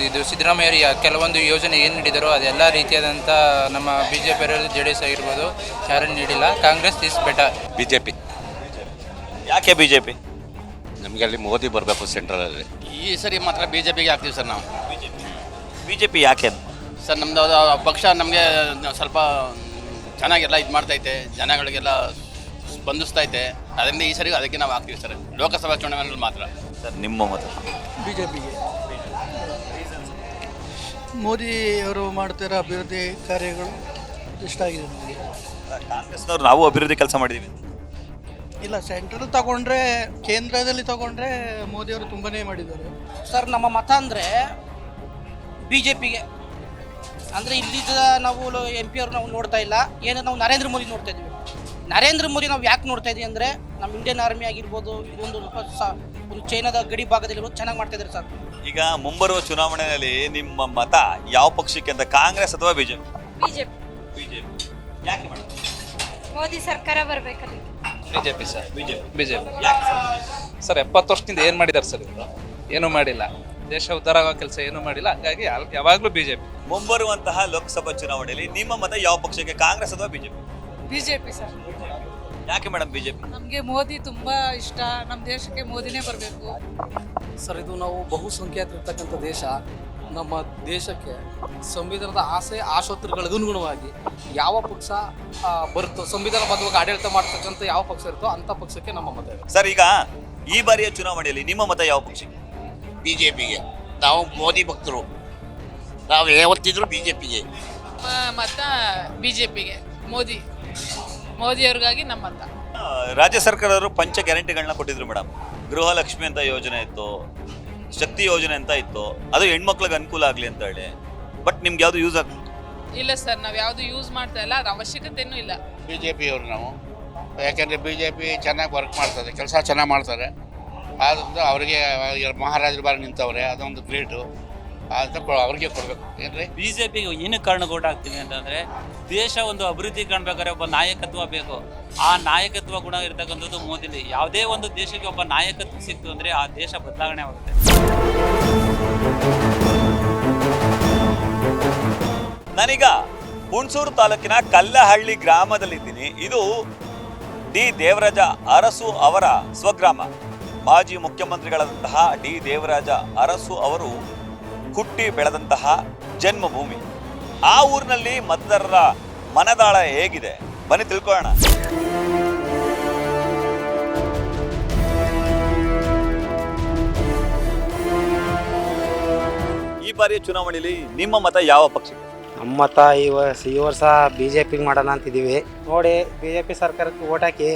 ಇದು ಸಿದ್ದರಾಮಯ್ಯ ಕೆಲವೊಂದು ಯೋಜನೆ ಏನು ನೀಡಿದಾರೋ ಅದೆಲ್ಲ ರೀತಿಯಾದಂಥ ನಮ್ಮ ಬಿ ಜೆ ಪಿ JDS ಆಗಿರ್ಬೋದು ಯಾರನ್ನು ನೀಡಿಲ್ಲ. Congress is better. ಬಿಜೆಪಿ. ಯಾಕೆ ಬಿಜೆಪಿ? ನಮಗೆ ಅಲ್ಲಿ ಮೋದಿ ಬರಬೇಕು ಸೆಂಟ್ರಲಲ್ಲಿ. ಈ ಸರಿ ಮಾತ್ರ BJPಗೆ ಹಾಕ್ತೀವಿ ಸರ್ ನಾವು. ಬಿಜೆಪಿ ಯಾಕೆ ಸರ್ ನಮ್ಮದು ಪಕ್ಷ ನಮಗೆ ಸ್ವಲ್ಪ ಚೆನ್ನಾಗೆಲ್ಲ ಇದು ಮಾಡ್ತೈತೆ, ಜನಗಳಿಗೆಲ್ಲ ಸ್ಪಂದಿಸ್ತೈತೆ. ಅದರಿಂದ ಈ ಸರಿ ಅದಕ್ಕೆ ನಾವು ಹಾಕ್ತೀವಿ ಸರ್, ಲೋಕಸಭಾ ಚುನಾವಣೆಯಲ್ಲಿ ಮಾತ್ರ. ಸರ್ ನಿಮ್ಮ ಮತ? ಬಿಜೆಪಿಗೆ. ಮೋದಿ ಅವರು ಮಾಡ್ತಿರೋ ಅಭಿವೃದ್ಧಿ ಕಾರ್ಯಗಳು ಇಷ್ಟ ಆಗಿದೆ ನಮಗೆ. ಕಾಂಗ್ರೆಸ್ನವ್ರು ನಾವು ಅಭಿವೃದ್ಧಿ ಕೆಲಸ ಮಾಡಿದ್ದೀವಿ. ಇಲ್ಲ, ಸೆಂಟ್ರಲ್ ತಗೊಂಡ್ರೆ, ಕೇಂದ್ರದಲ್ಲಿ ತಗೊಂಡ್ರೆ ಮೋದಿಯವರು ತುಂಬನೇ ಮಾಡಿದ್ದಾರೆ ಸರ್. ನಮ್ಮ ಮತ ಅಂದರೆ BJPಗೆ. ಅಂದರೆ ಇಲ್ಲಿದ್ದ ನಾವು MP ಅವರು ನಾವು ನೋಡ್ತಾ ಇಲ್ಲ, ಏನೋ ನಾವು ನರೇಂದ್ರ ಮೋದಿ ನೋಡ್ತಾ ಇದ್ದೀವಿ. ನರೇಂದ್ರ ಮೋದಿ ನಾವು ಯಾಕೆ ನೋಡ್ತಾ ಇದ್ದೀವಿ ಅಂದರೆ ನಮ್ಮ ಇಂಡಿಯನ್ ಆರ್ಮಿ ಆಗಿರ್ಬೋದು, ಇದೊಂದು ಒಂದು ಚೈನಾದ ಗಡಿ ಭಾಗದಲ್ಲಿರ್ಬೋದು ಚೆನ್ನಾಗಿ ಮಾಡ್ತಾ ಇದ್ದಾರೆ ಸರ್. ಈಗ ಮುಂಬರುವ ಚುನಾವಣೆಯಲ್ಲಿ ನಿಮ್ಮ ಮತ ಯಾವ ಪಕ್ಷಕ್ಕೆ ಅಂತ, ಕಾಂಗ್ರೆಸ್ ಅಥವಾ ಬಿಜೆಪಿ? ಬಿಜೆಪಿ. ಯಾಕೆ ಮೇಡಮ್? ಮೋದಿ ಸರ್ಕಾರ ಬರಬೇಕಲ್ಲ. BJP sir. ಬಿಜೆಪಿ. ಸರ್ 70 ವರ್ಷದಿಂದ ಏನು ಮಾಡಿದ್ದಾರೆ ಸರ್? ಏನೂ ಮಾಡಿಲ್ಲ. ದೇಶ ಉದ್ಧಾರ ಆಗೋ ಕೆಲಸ ಏನೂ ಮಾಡಿಲ್ಲ. ಹಂಗಾಗಿ ಯಾವಾಗಲೂ ಬಿಜೆಪಿ. ಮುಂಬರುವಂತಹ ಲೋಕಸಭಾ ಚುನಾವಣೆಯಲ್ಲಿ ನಿಮ್ಮ ಮತ ಯಾವ ಪಕ್ಷಕ್ಕೆ, ಕಾಂಗ್ರೆಸ್ ಅಥವಾ ಬಿಜೆಪಿ? BJP sir. ಯಾಕೆ ಮೇಡಮ್ ಬಿಜೆಪಿ? ನಮಗೆ ಮೋದಿ ತುಂಬಾ ಇಷ್ಟ, ನಮ್ಮ ದೇಶಕ್ಕೆ ಮೋದಿನೇ ಬರಬೇಕು ಸರ್. ಇದು ನಾವು ಬಹುಸಂಖ್ಯಾತರಿರ್ತಕ್ಕಂಥ ದೇಶ. ನಮ್ಮ ದೇಶಕ್ಕೆ ಸಂವಿಧಾನದ ಆಶೋತ್ತರಗಳಿಗೆ ಅನುಗುಣವಾಗಿ ಯಾವ ಪಕ್ಷ ಬರುತ್ತೋ, ಸಂವಿಧಾನಬದ್ಧವಾಗಿ ಆಡಳಿತ ಮಾಡ್ತಕ್ಕಂಥ ಯಾವ ಪಕ್ಷ ಇರುತ್ತೋ ಅಂಥ ಪಕ್ಷಕ್ಕೆ ನಮ್ಮ ಮತ ಇದೆ ಸರ್. ಈಗ ಈ ಬಾರಿಯ ಚುನಾವಣೆಯಲ್ಲಿ ನಿಮ್ಮ ಮತ ಯಾವ ಪಕ್ಷಕ್ಕೆ? BJPಗೆ. ನಾವು ಮೋದಿ ಭಕ್ತರು, ನಾವು ಯಾವತ್ತಿದ್ರು BJPಗೆ. ಮತ BJPಗೆ. ಮೋದಿಯವ್ರಿಗಾಗಿ ನಮ್ಮ ಮತ. ರಾಜ್ಯ ಸರ್ಕಾರದವರು ಪಂಚ ಗ್ಯಾರಂಟಿಗಳನ್ನ ಕೊಟ್ಟಿದ್ರು ಮೇಡಮ್. ಗೃಹಲಕ್ಷ್ಮಿ ಅಂತ ಯೋಜನೆ ಇತ್ತು, ಶಕ್ತಿ ಯೋಜನೆ ಅಂತ ಇತ್ತು, ಅದು ಹೆಣ್ಮಕ್ಳಿಗೆ ಅನುಕೂಲ ಆಗಲಿ ಅಂತ ಹೇಳಿ. ಬಟ್ ನಿಮ್ಗೆ ಯಾವುದು ಯೂಸ್ ಆಗ್ತದೆ? ಇಲ್ಲ ಸರ್, ನಾವು ಯಾವುದು ಯೂಸ್ ಮಾಡ್ತಾ ಇಲ್ಲ, ಅದು ಅವಶ್ಯಕತೆನೂ ಇಲ್ಲ. BJP ಅವರು ನಾವು, ಯಾಕೆಂದರೆ BJP ಚೆನ್ನಾಗಿ ವರ್ಕ್ ಮಾಡ್ತಾರೆ, ಕೆಲಸ ಚೆನ್ನಾಗಿ ಮಾಡ್ತಾರೆ. ಆದ್ದರಿಂದ ಅವರಿಗೆ ಮಹಾರಾಜರು ಬಾರಿ ನಿಂತವ್ರೆ, ಅದೊಂದು ಗ್ರೇಟು. ಅಂತ ಅವ್ರಿಗೆ ಕೊಡಬೇಕು. ಏನ್ರಿ BJPಗೆ ಏನು ಕಾರಣಕ್ಕೆ ಓಟ್ ಹಾಕ್ತೀವಿ ಅಂತಂದರೆ, ದೇಶ ಒಂದು ಅಭಿವೃದ್ಧಿ ಕಾಣಬೇಕಾದ್ರೆ ಒಬ್ಬ ನಾಯಕತ್ವ ಬೇಕು. ಆ ನಾಯಕತ್ವ ಗುಣ ಇರ್ತಕ್ಕಂಥದ್ದು ಮೋದಿಲಿ. ಯಾವುದೇ ಒಂದು ದೇಶಕ್ಕೆ ಒಬ್ಬ ನಾಯಕತ್ವ ಸಿಕ್ತು ಅಂದರೆ ಆ ದೇಶ ಬದಲಾವಣೆ ಆಗುತ್ತೆ. ನಾನೀಗ ಹುಣಸೂರು ತಾಲೂಕಿನ ಕಲ್ಲಹಳ್ಳಿ ಗ್ರಾಮದಲ್ಲಿದ್ದೀನಿ. ಇದು ಡಿ ದೇವರಾಜ ಅರಸು ಅವರ ಸ್ವಗ್ರಾಮ. ಮಾಜಿ ಮುಖ್ಯಮಂತ್ರಿಗಳಾದಂತಹ ಡಿ ದೇವರಾಜ ಅರಸು ಅವರು ಹುಟ್ಟಿ ಬೆಳೆದಂತಹ ಜನ್ಮಭೂಮಿ. ಆ ಊರಿನಲ್ಲಿ ಮತದಾರರ ಮನದಾಳ ಹೇಗಿದೆ ಬನ್ನಿ ತಿಳ್ಕೊಳ್ಳೋಣ. ಈ ಬಾರಿಯ ಚುನಾವಣೆಯಲ್ಲಿ ನಿಮ್ಮ ಮತ ಯಾವ ಪಕ್ಷಕ್ಕೆ? ನಮ್ಮ ಮತ ಈ ವರ್ಷ BJP ಮಾಡೋಣ ಅಂತಿದ್ದೀವಿ. ನೋಡಿ, BJP ಸರ್ಕಾರಕ್ಕೆ ಓಟ್ ಹಾಕಿ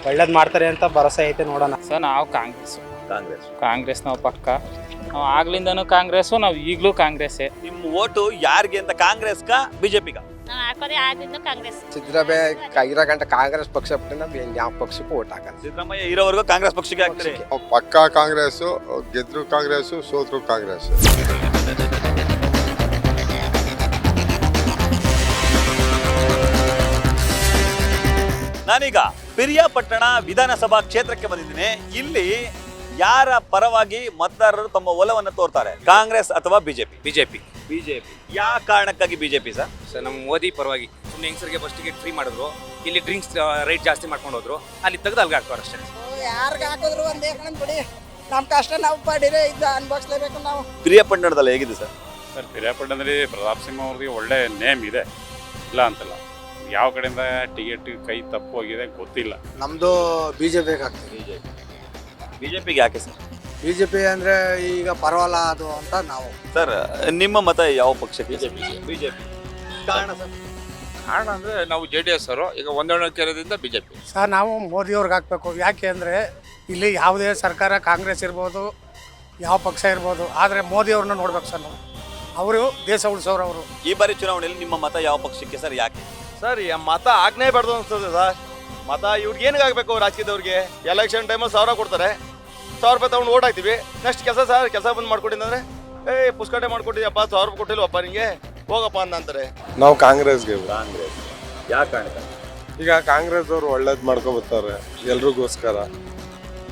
ಒಳ್ಳೇದು ಮಾಡ್ತಾರೆ ಅಂತ ಭರವಸೆ ಐತೆ, ನೋಡೋಣ. ಸರ್ ನಾವು ಕಾಂಗ್ರೆಸ್ ನಾವು ಪಕ್ಕ. ನಾವು ಆಗ್ಲಿಂದನೂ ಕಾಂಗ್ರೆಸ್ಸು, ನಾವು ಈಗಲೂ ಕಾಂಗ್ರೆಸ್ಸೇ. ನಿಮ್ಮ ಓಟು ಯಾರಿಗೆ ಅಂತ, ಕಾಂಗ್ರೆಸ್ಗ BJPಗ? ಸಿದ್ದರಾಮಯ್ಯ ಇರೋ ಗಂಟೆ ಕಾಂಗ್ರೆಸ್ ಪಕ್ಷ ಬಿಟ್ಟು ನಾವು ಯಾವ ಪಕ್ಷಕ್ಕೂ ಓಟ್ ಹಾಕಲ್ಲ. ಸಿದ್ದರಾಮಯ್ಯ ಇರೋವರೆಗೂ ಕಾಂಗ್ರೆಸ್ ಪಕ್ಷಕ್ಕೆ ಹಾಕ್ತಾರೆ. ಪಕ್ಕಾ ಕಾಂಗ್ರೆಸ್, ಗೆದ್ರು ಕಾಂಗ್ರೆಸ್, ಸೋತ್ರು ಕಾಂಗ್ರೆಸ್. ನಾನೀಗ ಪಿರಿಯಾಪಟ್ಟಣ ವಿಧಾನಸಭಾ ಕ್ಷೇತ್ರಕ್ಕೆ ಬಂದಿದ್ದೀನಿ. ಇಲ್ಲಿ ಯಾರ ಪರವಾಗಿ ಮತದಾರರು ತಮ್ಮ ಒಲವನ್ನು ತೋರ್ತಾರೆ, ಕಾಂಗ್ರೆಸ್ ಅಥವಾ ಬಿಜೆಪಿ? ಯಾವ ಕಾರಣಕ್ಕಾಗಿ ಬಿಜೆಪಿ ಸರ್? ನಮ್ಮ ಮೋದಿ ಪರವಾಗಿ. ಸುಮ್ಮನೆ ಹೆಂಗಸರಿಗೆ ಬಸ್ ಟಿಕೆಟ್ ಫ್ರೀ ಮಾಡಿದ್ರು, ಇಲ್ಲಿ ಡ್ರಿಂಕ್ಸ್ ರೇಟ್ ಜಾಸ್ತಿ ಮಾಡ್ಕೊಂಡು ಹೋದ್ರು, ಅಲ್ಲಿ ತೆಗೆದು ಅಲ್ಗೆ ಹಾಕ್ತಾರೆ ಅಷ್ಟೇ. ಯಾರಿಗೆ ಹಾಕಿದ್ರು ಒಂದೇ ಕಣ್ ಬಿಡಿ, ನಮ್ಮ ಕಷ್ಟ ನಾವು ಪಡೀರಿ ಇದು ಅನ್ಭವಿಸ್ಲೇಬೇಕು ನಾವು. ಪಿರಿಯಾಪಟ್ಟಣದಲ್ಲಿ ಹೇಗಿದೆ ಸರ್? ಸರ್, ಪಿರಿಯಾಪಟ್ಟಣದಲ್ಲಿ ಪ್ರತಾಪ್ ಸಿಂಹ ಅವ್ರಿಗೆ ಒಳ್ಳೆ ನೇಮ್ ಇದೆ, ಇಲ್ಲ ಅಂತಲ್ಲ. ಯಾವ ಕಡೆಯಿಂದ ಟಿಕೆಟ್ ಕೈ ತಪ್ಪು ಹೋಗಿದೆ ಗೊತ್ತಿಲ್ಲ. ನಮ್ಮದು BJPಗೆ ಹಾಕ್ತೀವಿ. ಬಿಜೆಪಿಗೆ ಯಾಕೆ ಸರ್? BJP ಅಂದರೆ ಈಗ ಪರವಾಗಿಲ್ಲ ಅದು ಅಂತ ನಾವು. ಸರ್, ನಿಮ್ಮ ಮತ ಯಾವ ಪಕ್ಷಕ್ಕೆ? ಬಿಜೆಪಿ. ಕಾರಣ ಸರ್? ಕಾರಣ ಅಂದರೆ ನಾವು JDS ಅವರು, ಈಗ ಹೊಂದಾಣಿಕೆಯಿಂದ BJP. ಸರ್, ನಾವು ಮೋದಿಯವ್ರಿಗೆ ಹಾಕಬೇಕು. ಯಾಕೆ ಅಂದರೆ ಇಲ್ಲಿ ಯಾವುದೇ ಸರ್ಕಾರ ಕಾಂಗ್ರೆಸ್ ಇರ್ಬೋದು, ಯಾವ ಪಕ್ಷ ಇರ್ಬೋದು, ಆದರೆ ಮೋದಿಯವ್ರನ್ನ ನೋಡ್ಬೇಕು ಸರ್ ನಾವು. ಅವರು ದೇಶ ಉಳಿಸೋರು ಅವರು. ಈ ಬಾರಿ ಚುನಾವಣೆಯಲ್ಲಿ ನಿಮ್ಮ ಮತ ಯಾವ ಪಕ್ಷಕ್ಕೆ ಸರ್, ಯಾಕೆ? ಸರ್, ಮತ ಆಗ್ನೇಬಾರ್ದು ಅನ್ಸ್ತದೆ ಸರ್. ಮತ ಇವ್ರಿಗೆ ಏನಿಗೆ ಆಗಬೇಕು? ರಾಜಕೀಯದವ್ರಿಗೆ ಎಲೆಕ್ಷನ್ ಟೈಮಲ್ಲಿ 1000 ಕೊಡ್ತಾರೆ, 1000 ರೂಪಾಯಿ ತಗೊಂಡು ಓಟ್ ಹಾಕ್ತೀವಿ. ನೆಕ್ಸ್ಟ್ ಕೆಲಸ ಬಂದು ಮಾಡ್ಕೊಟ್ಟಿದ್ದಂದ್ರೆ, ಪುಸ್ಕಟೆ ಮಾಡ್ಕೊಟ್ಟಿದ್ಯಪ್ಪ, 1000 ರೂಪಾಯಿ ಕೊಟ್ಟಿಲ್ವಪ್ಪ ನಿಂಗೆ, ಹೋಗಪ್ಪ ಅಂತಾರೆ. ನಾವು ಕಾಂಗ್ರೆಸ್ಗೆ. ಯಾವ ಕಾರಣ? ಈಗ ಕಾಂಗ್ರೆಸ್ ಅವರು ಒಳ್ಳೇದು ಮಾಡ್ಕೊಬರ್ತಾರೆ ಎಲ್ರಿಗೋಸ್ಕರ,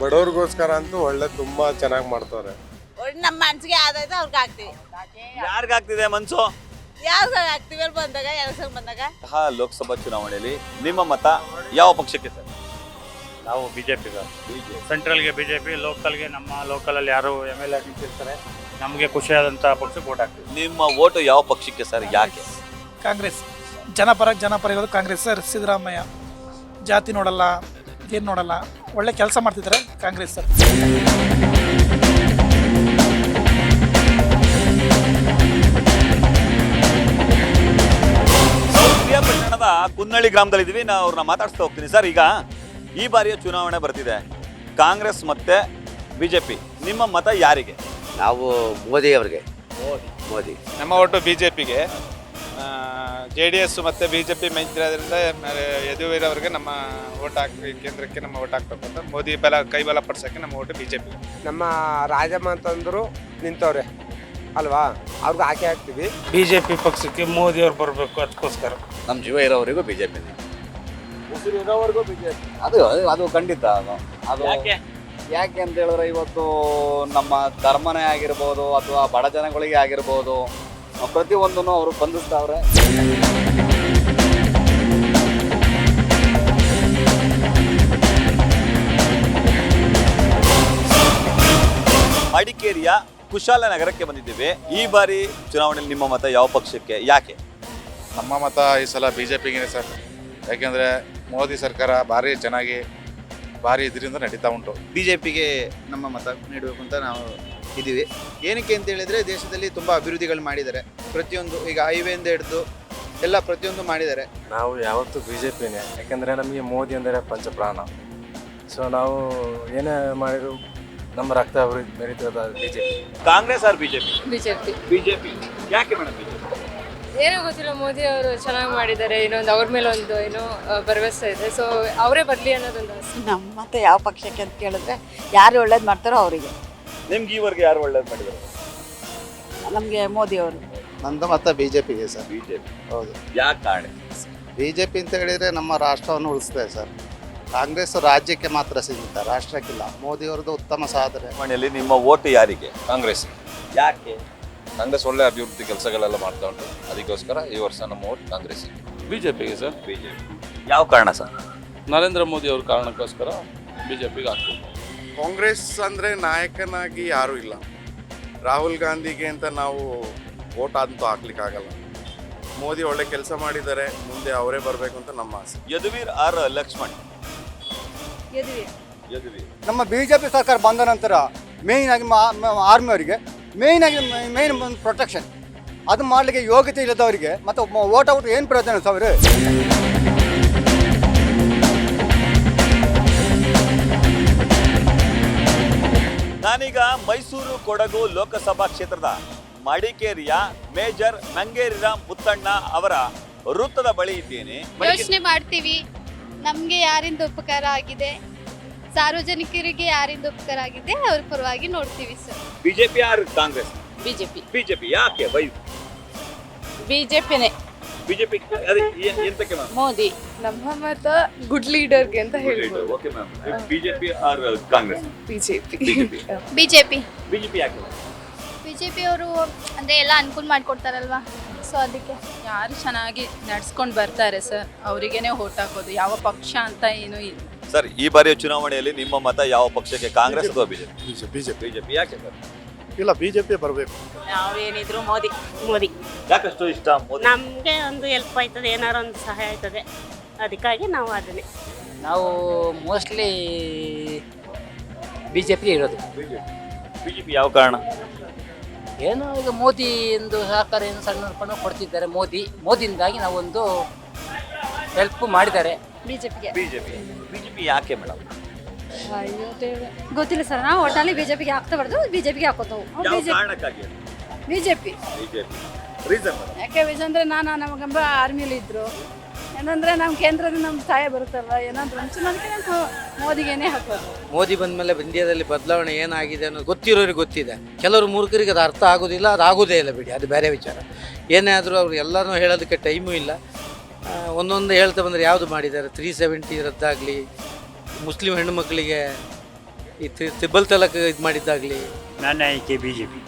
ಬಡವ್ರಿಗೋಸ್ಕರ ಅಂತೂ ಒಳ್ಳೇದು ತುಂಬಾ ಚೆನ್ನಾಗಿ ಮಾಡ್ತಾರೆ. ನಮ್ಮ ಮನ್ಸಿಗೆ ಯಾವ್ದಾಯ್ತು ಅವ್ರಿಗೆ ಹಾಕ್ತೀವಿ. ಯಾರಿಗೆ ಆಗ್ತಿದೆ ಮನ್ಸು? ಯಾವ್ದು ಹಾಕ್ತೀವಿ ಅಲ್ಲಿ ಬಂದಾಗ, ಎಲೆಕ್ಷನ್ ಬಂದಾಗ. ಲೋಕಸಭಾ ಚುನಾವಣೆಯಲ್ಲಿ ನಿಮ್ಮ ಮತ ಯಾವ ಪಕ್ಷಕ್ಕೆ ಸರ್? ನಾವು BJP ಸರ್. ಸೆಂಟ್ರಲ್ಗೆ BJP, ಲೋಕಲ್ಗೆ ನಮ್ಮ ಲೋಕಲಲ್ಲಿ ಯಾರು MLA ನಿಂತಿರ್ತಾರೆ, ನಮಗೆ ಖುಷಿಯಾದಂಥ ಪಕ್ಷಕ್ಕೆ ಓಟ್ ಹಾಕ್ತೀವಿ. ನಿಮ್ಮ ಓಟು ಯಾವ ಪಕ್ಷಕ್ಕೆ ಸರ್, ಯಾಕೆ? ಕಾಂಗ್ರೆಸ್. ಜನಪರ ಇರೋದು ಕಾಂಗ್ರೆಸ್ ಸರ್. ಸಿದ್ದರಾಮಯ್ಯ ಜಾತಿ ನೋಡಲ್ಲ, ಏನು ನೋಡಲ್ಲ, ಒಳ್ಳೆ ಕೆಲಸ ಮಾಡ್ತಿದ್ದಾರೆ, ಕಾಂಗ್ರೆಸ್ ಸರ್. ಪಿರಿಯಾಪಟ್ಟಣದ ಕುನ್ನಳ್ಳಿ ಗ್ರಾಮದಲ್ಲಿದ್ದೀವಿ. ನಾವು ಅವ್ರನ್ನ ಮಾತಾಡ್ಸ್ತಾ ಹೋಗ್ತೀನಿ. ಸರ್, ಈಗ ಈ ಬಾರಿಯ ಚುನಾವಣೆ ಬರ್ತಿದೆ, ಕಾಂಗ್ರೆಸ್ ಮತ್ತೆ ಬಿಜೆಪಿ. ನಿಮ್ಮ ಮತ ಯಾರಿಗೆ? ನಾವು ಮೋದಿ ಅವರಿಗೆ. ಮೋದಿ. ನಮ್ಮ ಓಟು BJPಗೆ. JDS ಮತ್ತು BJP ಮೈತ್ರಿ ಆದ್ರಿಂದ ಯದುವೀರ್ ಅವರಿಗೆ ನಮ್ಮ ಓಟ್ ಹಾಕಿ, ಕೇಂದ್ರಕ್ಕೆ ನಮ್ಮ ಓಟ್ ಹಾಕ್ಬೇಕು ಅಂತ ಮೋದಿ ಕೈ ಬಲ ಪಡಿಸೋಕ್ಕೆ ನಮ್ಮ ಓಟು BJP. ನಮ್ಮ ರಾಜಮ್ಮ ಅಂತಂದ್ರು ನಿಂತವ್ರೆ ಅಲ್ವಾ, ಅವ್ರಿಗೆ ಹಾಕ್ತೀವಿ. BJP ಪಕ್ಷಕ್ಕೆ ಮೋದಿ ಅವ್ರು ಬರಬೇಕು, ಅದಕ್ಕೋಸ್ಕರ. ನಮ್ಮ ಜೀವ ಇರೋವರೆಗೂ BJP. ಇರೋವರೆಗೂ ಬಿಜೆಪಿ. ಅದು ಖಂಡಿತ. ಅದು ಯಾಕೆ ಅಂತ ಹೇಳಿದ್ರೆ, ಇವತ್ತು ನಮ್ಮ ಧರ್ಮನೇ ಆಗಿರ್ಬೋದು ಅಥವಾ ಬಡ ಜನಗಳಿಗೆ ಆಗಿರ್ಬೋದು, ಪ್ರತಿಯೊಂದನ್ನು ಅವರು ಬಂಧಿಸ್ತಾವ್ರೆ. ಮಡಿಕೇರಿಯ ಕುಶಾಲನಗರಕ್ಕೆ ಬಂದಿದ್ದೇವೆ. ಈ ಬಾರಿ ಚುನಾವಣೆಯಲ್ಲಿ ನಿಮ್ಮ ಮತ ಯಾವ ಪಕ್ಷಕ್ಕೆ, ಯಾಕೆ? ನಮ್ಮ ಮತ ಈ ಸಲ BJPಗೆ ಸರ್. ಯಾಕೆಂದರೆ ಮೋದಿ ಸರ್ಕಾರ ಭಾರಿ ಚೆನ್ನಾಗಿ ಇದರಿಂದ ನಡೀತಾ ಉಂಟು. BJPಗೆ ನಮ್ಮ ಮತ ನೀಡಬೇಕು ಅಂತ ನಾವು ಇದ್ದೀವಿ. ಏನಕ್ಕೆ ಅಂತ ಹೇಳಿದರೆ, ದೇಶದಲ್ಲಿ ತುಂಬ ಅಭಿವೃದ್ಧಿಗಳು ಮಾಡಿದ್ದಾರೆ. ಪ್ರತಿಯೊಂದು ಈಗ ಹೈವೇಯಿಂದ ಹಿಡಿದು ಎಲ್ಲ ಪ್ರತಿಯೊಂದು ಮಾಡಿದ್ದಾರೆ. ನಾವು ಯಾವತ್ತೂ BJPನೇ, ಯಾಕೆಂದರೆ ನಮಗೆ ಮೋದಿ ಅಂದರೆ ಪಂಚಪ್ರಾಣ. ಸೊ ನಾವು ಏನೇ ಮಾಡಿದ್ರು ನಮ್ಮ ರಕ್ತ ಬೆರೀತಿರೋದು BJP. Congress or BJP? BJP. BJP. ಯಾಕೆ ಮೇಡಮ್ ಬಿಜೆಪಿ? ಏನೋ ಗೊತ್ತಿಲ್ಲ, ಮೋದಿ ಅವರು ಚೆನ್ನಾಗಿ ಮಾಡಿದ್ದಾರೆ. ಇನ್ನೊಂದು ಅವ್ರ ಮೇಲೆ ಒಂದು ಏನೋ ಭರವಸೆ ಇದೆ. ಸೊ ಅವರೇ ಬರಲಿ ಅನ್ನೋದೊಂದು ಆಸೆ. ನಮ್ಮ ಮತ್ತೆ ಯಾವ ಪಕ್ಷಕ್ಕೆ ಅಂತ ಕೇಳಿದ್ರೆ ಯಾರು ಒಳ್ಳೇದು ಮಾಡ್ತಾರೋ ಅವರಿಗೆ. ನಿಮ್ಗೆ ಈವರೆಗೆ ಯಾರು ಒಳ್ಳೇದು ಮಾಡಿದ್ದಾರೆ? ನಮಗೆ ಮೋದಿ ಅವರು. ನಂದು ಮತ್ತೆ BJPಗೆ ಸರ್. ಬಿಜೆಪಿ. ಹೌದು. ಯಾಕೆ ಕಾರಣ? BJP ಅಂತ ಹೇಳಿದರೆ ನಮ್ಮ ರಾಷ್ಟ್ರವನ್ನು ಉಳಿಸ್ತದೆ ಸರ್. ಕಾಂಗ್ರೆಸ್ ರಾಜ್ಯಕ್ಕೆ ಮಾತ್ರ ಸೀಮಿತ, ರಾಷ್ಟ್ರಕ್ಕಿಲ್ಲ. ಮೋದಿ ಅವ್ರದ್ದು ಉತ್ತಮ ಸಾಧನೆ. ಮನೆಯಲ್ಲಿ ನಿಮ್ಮ ಓಟು ಯಾರಿಗೆ? ಕಾಂಗ್ರೆಸ್. ಯಾಕೆ? ಕಾಂಗ್ರೆಸ್ ಒಳ್ಳೆ ಅಭಿವೃದ್ಧಿ ಕೆಲಸಗಳೆಲ್ಲ ಮಾಡ್ತಾ ಉಂಟು, ಅದಕ್ಕೋಸ್ಕರ ಈ ವರ್ಷ ನಮ್ಮ ಓಟ್ ಕಾಂಗ್ರೆಸ್. ಬಿಜೆಪಿಗೆ ಸರ್. ಬಿಜೆಪಿ. ಯಾವ ಕಾರಣ ಸರ್? ನರೇಂದ್ರ ಮೋದಿ ಅವ್ರ ಕಾರಣಕ್ಕೋಸ್ಕರ ಬಿಜೆಪಿಗೆ ಹಾಕ್ಬೇಕು. ಕಾಂಗ್ರೆಸ್ ಅಂದರೆ ನಾಯಕನಾಗಿ ಯಾರೂ ಇಲ್ಲ. ರಾಹುಲ್ ಗಾಂಧಿಗೆ ಅಂತ ನಾವು ವೋಟ್ ಅಂತೂ ಹಾಕ್ಲಿಕ್ಕಾಗಲ್ಲ. ಮೋದಿ ಒಳ್ಳೆ ಕೆಲಸ ಮಾಡಿದ್ದಾರೆ, ಮುಂದೆ ಅವರೇ ಬರಬೇಕು ಅಂತ ನಮ್ಮ ಆಸೆ. ಯದುವೀರ್ ಆರ್ ಲಕ್ಷ್ಮಣ್? ಯದುವೀರ್. ನಮ್ಮ BJP ಸರ್ಕಾರ ಬಂದ ನಂತರ ಮೇಯ್ನ್ ಆಗಿ ಆರ್ಮಿ ಅವರಿಗೆ ಮೇಯ್ನ್ ಒಂದು ಪ್ರೊಟೆಕ್ಷನ್ ಅದು ಮಾಡಲಿಕ್ಕೆ ಯೋಗ್ಯತೆ ಇಲ್ಲದವರಿಗೆ ಮತ್ತು ಓಟ್ ಔಟ್ ಏನು ಪ್ರಯೋಜನ ಸಾವಿರ. ನಾನೀಗ ಮೈಸೂರು ಕೊಡಗು ಲೋಕಸಭಾ ಕ್ಷೇತ್ರದ ಮಡಿಕೇರಿಯ ಮೇಜರ್ ನಂಗೇರಿರಾಮ್ ಮುತ್ತಣ್ಣ ಅವರ ವೃತ್ತದ ಬಳಿ ಇದ್ದೇನೆ. ಯೋಚನೆ ಮಾಡ್ತೀವಿ, ನಮಗೆ ಯಾರಿಂದ ಉಪಕಾರ ಆಗಿದೆ, ಸಾರ್ವಜನಿಕರಿಗೆ ಯಾರಿಂದ ಉಪಕಾರ ಆಗಿದೆ ಅವ್ರ ಪರವಾಗಿ ನೋಡ್ತೀವಿ sir. BJP or Congress? BJP. BJP. ಯಾಕೆ ಬೈ? ಬಿಜೆಪಿನೇ. ಬಿಜೆಪಿ ಎಂತಕ್ಕೆ ಮ್ಯಾಮ್? ಮೋದಿ. ನಮ್ಮ ಮತ ಗುಡ್ ಲೀಡರ್ಗೆ ಅಂತ ಹೇಳ್ಬೋದು. Okay ma'am. BJP or Congress? BJP. BJP. BJP ಯಾಕೆ? ಬಿಜೆಪಿ ಅವರು ಅಂದ್ರೆ ಎಲ್ಲ ಅನುಕೂಲ ಮಾಡಿಕೊಡ್ತಾರಲ್ವಾ, ಸೊ ಅದಕ್ಕೆ. ಯಾರು ಚೆನ್ನಾಗಿ ನಡ್ಸ್ಕೊಂಡು ಬರ್ತಾರೆ ಸರ್ ಅವರಿಗೇನೆ ಓಟ್ ಹಾಕೋದು, ಯಾವ ಪಕ್ಷ ಅಂತ ಏನೂ ಇಲ್ಲ. ಸರ್, ಈ ಬಾರಿಯ ಚುನಾವಣೆಯಲ್ಲಿ ನಿಮ್ಮ ಮತ ಯಾವ ಪಕ್ಷಕ್ಕೆ? ಕಾಂಗ್ರೆಸ್ ಅಥವಾ ಬಿಜೆಪಿ? ಬಿಜೆಪಿ. ಯಾಕೆ ಸರ್? ಇಲ್ಲ, BJP ಬರಬೇಕು. ನಾವೇನಿದ್ರು ಮೋದಿ. ಮೋದಿ. ಯಾಕಷ್ಟು ಇಷ್ಟ ಮೋದಿ? ನಮಗೆ ಒಂದು ಹೆಲ್ಪ್ ಆಯ್ತದೆ, ಏನಾರು ಒಂದು ಸಹಾಯ ಆಯ್ತದೆ, ಅದಕ್ಕಾಗಿ ನಾವು ಅದನ್ನೇ. ನಾವು ಮೋಸ್ಟ್ಲಿ BJP ಇರೋದು. ಬಿಜೆಪಿ ಯಾವ ಕಾರಣ? ಏನೋ ಈಗ ಮೋದಿ ಒಂದು ಸಹಕಾರ ಏನು ಸಣ್ಣ ಪಣ್ಣ ಕೊಡ್ತಿದ್ದಾರೆ. ಮೋದಿಯಿಂದಾಗಿ ನಾವೊಂದು ಹೆಲ್ಪ್ ಮಾಡಿದ್ದಾರೆ ಬಿಜೆಪಿಗೆ. ಬಿಜೆಪಿ ಯಾಕೆ ಮೇಡಮ್? ಗೊತ್ತಿಲ್ಲ ಸರ್, ನಾವು ಒಟ್ಟಲ್ಲಿ ಬಿಜೆಪಿಗೆ ಹಾಕ್ತಬಾರ್ದು, ಬಿಜೆಪಿಗೆ ಹಾಕೋತಾವು. ಯಾವ ಕಾರಣಕ್ಕಾಗಿ? ಬಿಜೆಪಿ. ರೀಸನ್? ಯಾಕೆ ಅಂದ್ರೆ ನಮ್ಮ ಗಂಬ ಆರ್ಮಿಲಿ ಇದ್ರು, ಏನಂದ್ರೆ ನಮ್ಮ ಕೇಂದ್ರದಿಂದ ನಮ್ಮ ಸಹಾಯ ಬರುತ್ತಲ್ವ, ಏನಾದ್ರು ಅದಕ್ಕೆ ನಾವು ಮೋದಿಗೇನೆ ಹಾಕೋದು. ಮೋದಿ ಬಂದ ಮೇಲೆ ಇಂಡಿಯಾದಲ್ಲಿ ಬದಲಾವಣೆ ಏನಾಗಿದೆ ಅನ್ನೋದು ಗೊತ್ತಿರೋರಿಗೆ ಗೊತ್ತಿದೆ. ಕೆಲವರು ಮೂರ್ಖರಿಗೆ ಅದು ಅರ್ಥ ಆಗೋದಿಲ್ಲ, ಅದು ಆಗೋದೇ ಇಲ್ಲ ಬಿಡಿ, ಅದು ಬೇರೆ ವಿಚಾರ. ಏನೇ ಆದರೂ ಅವ್ರು ಎಲ್ಲನೂ ಹೇಳೋದಕ್ಕೆ ಟೈಮೂ ಇಲ್ಲ. ಒಂದೊಂದು ಹೇಳ್ತಾ ಬಂದರೆ ಯಾವುದು ಮಾಡಿದ್ದಾರೆ, 370 ರದ್ದಾಗಲಿ, ಮುಸ್ಲಿಂ ಹೆಣ್ಣು ಮಕ್ಕಳಿಗೆ ಈ ತ್ರಿಬಲ್ ತಲಾಕ್ ಇದು ಮಾಡಿದ್ದಾಗಲಿ. ನನ್ನ ಆಯ್ಕೆ ಬಿಜೆಪಿ.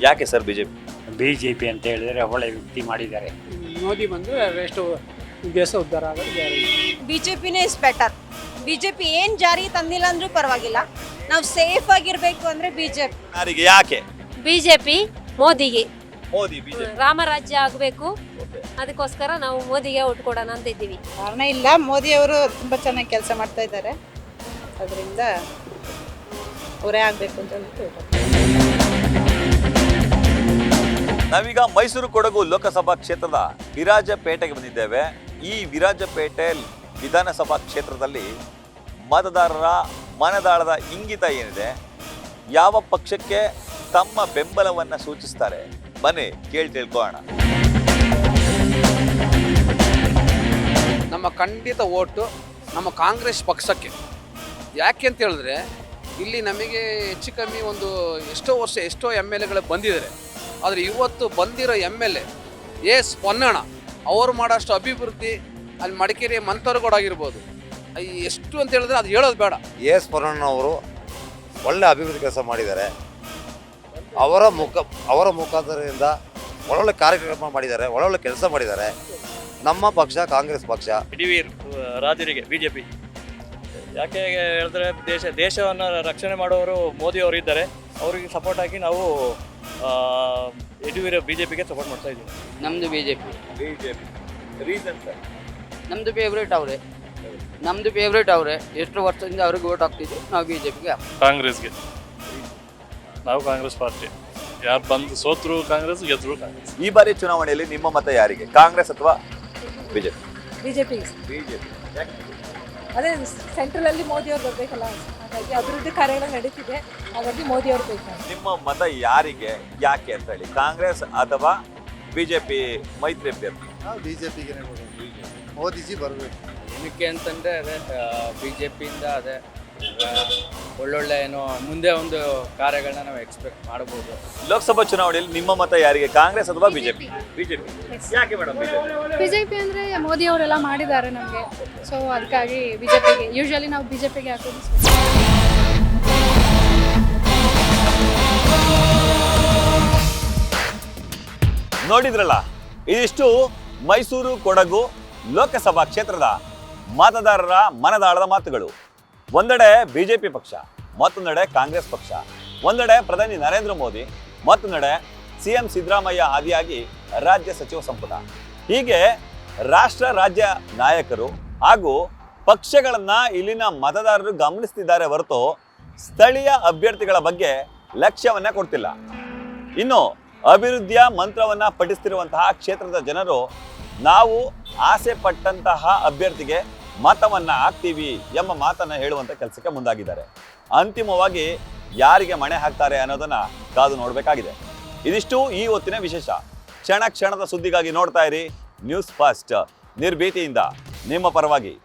ಯಾಕೆ ಸರ್ ಬಿಜೆಪಿ? ಬಿಜೆಪಿ ಅಂತ ಹೇಳಿದರೆ ಒಳ್ಳೆ ವ್ಯಕ್ತಿ ಮಾಡಿದ್ದಾರೆ. ಮೋದಿ ಬಂದರೆ ಎಷ್ಟು ದೇಶ ಉದ್ಧಾರ ಆಗೋದು. ಬಿಜೆಪಿನೇ ಇಸ್ ಬೆಟರ್. ಬಿಜೆಪಿ ಏನು ಜಾರಿ ತಂದಿಲ್ಲ ಅಂದ್ರೂ ಪರವಾಗಿಲ್ಲ, ನಾವು ಸೇಫ್ ಆಗಿರ್ಬೇಕು ಅಂದ್ರೆ ಬಿಜೆಪಿ. ಯಾರಿಗೆ? ಯಾಕೆ? ಬಿಜೆಪಿ ಮೋದಿಗೆ. ಮೋದಿ. ಬಿಜೆಪಿ. ರಾಮರಾಜ್ಯ ಆಗಬೇಕು, ಅದಕ್ಕೋಸ್ಕರ ನಾವು ಮೋದಿಗೆ ಓಟ್ ಕೊಡೋಣ ಅಂತ ಇದ್ದೀವಿ. ಕಾರಣ ಇಲ್ಲ, ಮೋದಿ ಅವರು ತುಂಬ ಚೆನ್ನಾಗಿ ಕೆಲಸ ಮಾಡ್ತಾ ಇದ್ದಾರೆ, ಅದರಿಂದ ಅವರೇ ಆಗಬೇಕು ಅಂತ ಹೇಳ್ಬಿಟ್ಟು. ನಾವೀಗ ಮೈಸೂರು ಕೊಡಗು ಲೋಕಸಭಾ ಕ್ಷೇತ್ರದ ವಿರಾಜಪೇಟೆಗೆ ಬಂದಿದ್ದೇವೆ. ಈ ವಿರಾಜಪೇಟೆ ವಿಧಾನಸಭಾ ಕ್ಷೇತ್ರದಲ್ಲಿ ಮತದಾರರ ಮನದಾಳದ ಇಂಗಿತ ಏನಿದೆ, ಯಾವ ಪಕ್ಷಕ್ಕೆ ತಮ್ಮ ಬೆಂಬಲವನ್ನು ಸೂಚಿಸ್ತಾರೆ, ಬನ್ನಿ ಕೇಳಿ ತಿಳ್ಕೊಳ್ಳೋಣ. ನಮ್ಮ ಖಂಡಿತ ಓಟು ನಮ್ಮ ಕಾಂಗ್ರೆಸ್ ಪಕ್ಷಕ್ಕೆ. ಯಾಕೆ ಅಂತ ಹೇಳಿದ್ರೆ ಇಲ್ಲಿ ನಮಗೆ ಹೆಚ್ಚು ಕಮ್ಮಿ ಒಂದು ಎಷ್ಟೋ ವರ್ಷ ಎಷ್ಟೋ MLAಗಳು ಬಂದಿದ್ದಾರೆ. ಆದರೆ ಇವತ್ತು ಬಂದಿರೋ MLA ಎಸ್ ಪೊನ್ನಣ್ಣ ಅವರು ಮಾಡೋಷ್ಟು ಅಭಿವೃದ್ಧಿ ಅಲ್ಲಿ ಮಡಿಕೇರಿ ಮಂತರಗೌಡ ಆಗಿರ್ಬೋದು, ಎಷ್ಟು ಅಂತ ಹೇಳಿದ್ರೆ ಅದು ಹೇಳೋದು ಬೇಡ. ಎಸ್ ಪೊನ್ನಣ್ಣ ಅವರು ಒಳ್ಳೆ ಅಭಿವೃದ್ಧಿ ಕೆಲಸ ಮಾಡಿದ್ದಾರೆ. ಅವರ ಮುಖಾಂತರದಿಂದ ಒಳ್ಳೊಳ್ಳೆ ಕಾರ್ಯಕ್ರಮ ಮಾಡಿದ್ದಾರೆ, ಒಳ್ಳೊಳ್ಳೆ ಕೆಲಸ ಮಾಡಿದ್ದಾರೆ. ನಮ್ಮ ಪಕ್ಷ ಕಾಂಗ್ರೆಸ್ ಪಕ್ಷ. ಯದುವೀರ್ ರಾಜರಿಗೆ ಬಿಜೆಪಿ. ಯಾಕೆ ಹೇಳಿದ್ರೆ ದೇಶವನ್ನು ರಕ್ಷಣೆ ಮಾಡೋರು ಮೋದಿ ಅವರು ಇದ್ದಾರೆ, ಅವರಿಗೆ ಸಪೋರ್ಟ್ ಆಗಿ ನಾವು ಯದುವೀರ್ ಬಿಜೆಪಿಗೆ ಸಪೋರ್ಟ್ ಮಾಡ್ತಾ ಇದ್ದೀವಿ. ನಮ್ಮದು ಬಿಜೆಪಿ. Reason sir? ನಮ್ಮದು ಫೇವ್ರೇಟ್ ಅವರೇ. ಎಷ್ಟು ವರ್ಷದಿಂದ ಅವ್ರಿಗೆ ಓಟ್ ಹಾಕ್ತಿದ್ವಿ, ನಾವು ಬಿಜೆಪಿಗೆ. ಕಾಂಗ್ರೆಸ್ಗೆ. ನಾವು ಕಾಂಗ್ರೆಸ್ ಪಾರ್ಟಿ. ಯಾರು ಬಂದು ಸೋತ್ರು ಕಾಂಗ್ರೆಸ್, ಗೆದ್ರು ಕಾಂಗ್ರೆಸ್. ಈ ಬಾರಿ ಚುನಾವಣೆಯಲ್ಲಿ ನಿಮ್ಮ ಮತ ಯಾರಿಗೆ? ಕಾಂಗ್ರೆಸ್ ಅಥವಾ ಬಿಜೆಪಿ? ಬಿಜೆಪಿ. ಬಿಜೆಪಿ. ಅದೇ ಸೆಂಟ್ರಲಲ್ಲಿ ಮೋದಿ ಅವ್ರು ಬರಬೇಕಲ್ಲ, ಹಾಗಾಗಿ ಅಭಿವೃದ್ಧಿ ಕಾರ್ಯಗಳು ನಡೀತಿದೆ, ಹಾಗಾಗಿ ಮೋದಿ ಅವರು ಬೇಕು. ನಿಮ್ಮ ಮತ ಯಾರಿಗೆ, ಯಾಕೆ ಅಂತ ಹೇಳಿ? ಕಾಂಗ್ರೆಸ್ ಅಥವಾ ಬಿಜೆಪಿ ಮೈತ್ರಿ ಅಭ್ಯರ್ಥಿ? ನಾವು ಬಿ ಜೆ ಪಿಗೆ ಮೋದಿಜಿ ಬರಬೇಕು. ಏನಕ್ಕೆ ಅಂತಂದರೆ ಅದೇ ಬಿ ಜೆ ಪಿಯಿಂದ ಅದೇ ಒಳ್ಳೊಳ್ಳೆ ಏನೋ ಮುಂದೆ ಒಂದು ಕಾರ್ಯಗಳನ್ನ ನಾವು ಎಕ್ಸ್ಪೆಕ್ಟ್ ಮಾಡ್ಬೋದು. ಲೋಕಸಭಾ ಚುನಾವಣೆಯಲ್ಲಿ ನಿಮ್ಮ ಮತ ಯಾರಿಗೆ, ಕಾಂಗ್ರೆಸ್ ಅಥವಾ ಬಿಜೆಪಿ? ಬಿಜೆಪಿ. ಯಾಕೆ ಮೇಡಮ್ ಬಿಜೆಪಿ ಅಂದರೆ ಮೋದಿ ಅವರೆಲ್ಲ ಮಾಡಿದ್ದಾರೆ ನಮಗೆ, ಸೊ ಅದಕ್ಕಾಗಿ ಬಿಜೆಪಿಗೆ ಯೂಶಲಿ ನಾವು ಬಿಜೆಪಿಗೆ ಹಾಕೋದು. ನೋಡಿದ್ರಲ್ಲ, ಇದಿಷ್ಟು ಮೈಸೂರು ಕೊಡಗು ಲೋಕಸಭಾ ಕ್ಷೇತ್ರದ ಮತದಾರರ ಮನದಾಳದ ಮಾತುಗಳು. ಒಂದೆಡೆ ಬಿಜೆಪಿ ಪಕ್ಷ, ಮತ್ತೊಂದೆಡೆ ಕಾಂಗ್ರೆಸ್ ಪಕ್ಷ, ಒಂದೆಡೆ ಪ್ರಧಾನಿ ನರೇಂದ್ರ ಮೋದಿ, ಮತ್ತೊಂದೆಡೆ ಸಿಎಂ ಸಿದ್ದರಾಮಯ್ಯ ಆದಿಯಾಗಿ ರಾಜ್ಯ ಸಚಿವ ಸಂಪುಟ. ಹೀಗೆ ರಾಷ್ಟ್ರ ರಾಜ್ಯ ನಾಯಕರು ಹಾಗೂ ಪಕ್ಷಗಳನ್ನ ಇಲ್ಲಿನ ಮತದಾರರು ಗಮನಿಸ್ತಿದ್ದಾರೆ ಹೊರತು ಸ್ಥಳೀಯ ಅಭ್ಯರ್ಥಿಗಳ ಬಗ್ಗೆ ಲಕ್ಷ್ಯವನ್ನ ಕೊಡ್ತಿಲ್ಲ. ಇನ್ನು ಅಭಿವೃದ್ಧಿಯ ಮಂತ್ರವನ್ನ ಪಠಿಸ್ತಿರುವಂತಹ ಕ್ಷೇತ್ರದ ಜನರು ನಾವು ಆಸೆ ಪಟ್ಟಂತಹ ಅಭ್ಯರ್ಥಿಗೆ ಮತವನ್ನ ಹಾಕ್ತೀವಿ ಎಂಬ ಮಾತನ್ನ ಹೇಳುವಂತ ಕೆಲಸಕ್ಕೆ ಮುಂದಾಗಿದ್ದಾರೆ. ಅಂತಿಮವಾಗಿ ಯಾರಿಗೆ ಮಣೆ ಹಾಕ್ತಾರೆ ಅನ್ನೋದನ್ನ ಕಾದು ನೋಡಬೇಕಾಗಿದೆ. ಇದಿಷ್ಟು ಈ ಹೊತ್ತಿನ ವಿಶೇಷ. ಕ್ಷಣ ಕ್ಷಣದ ಸುದ್ದಿಗಾಗಿ ನೋಡ್ತಾ ಇರಿ ನ್ಯೂಸ್ ಫಸ್ಟ್, ನಿರ್ಭೀತಿಯಿಂದ ನಿಮ್ಮ ಪರವಾಗಿ.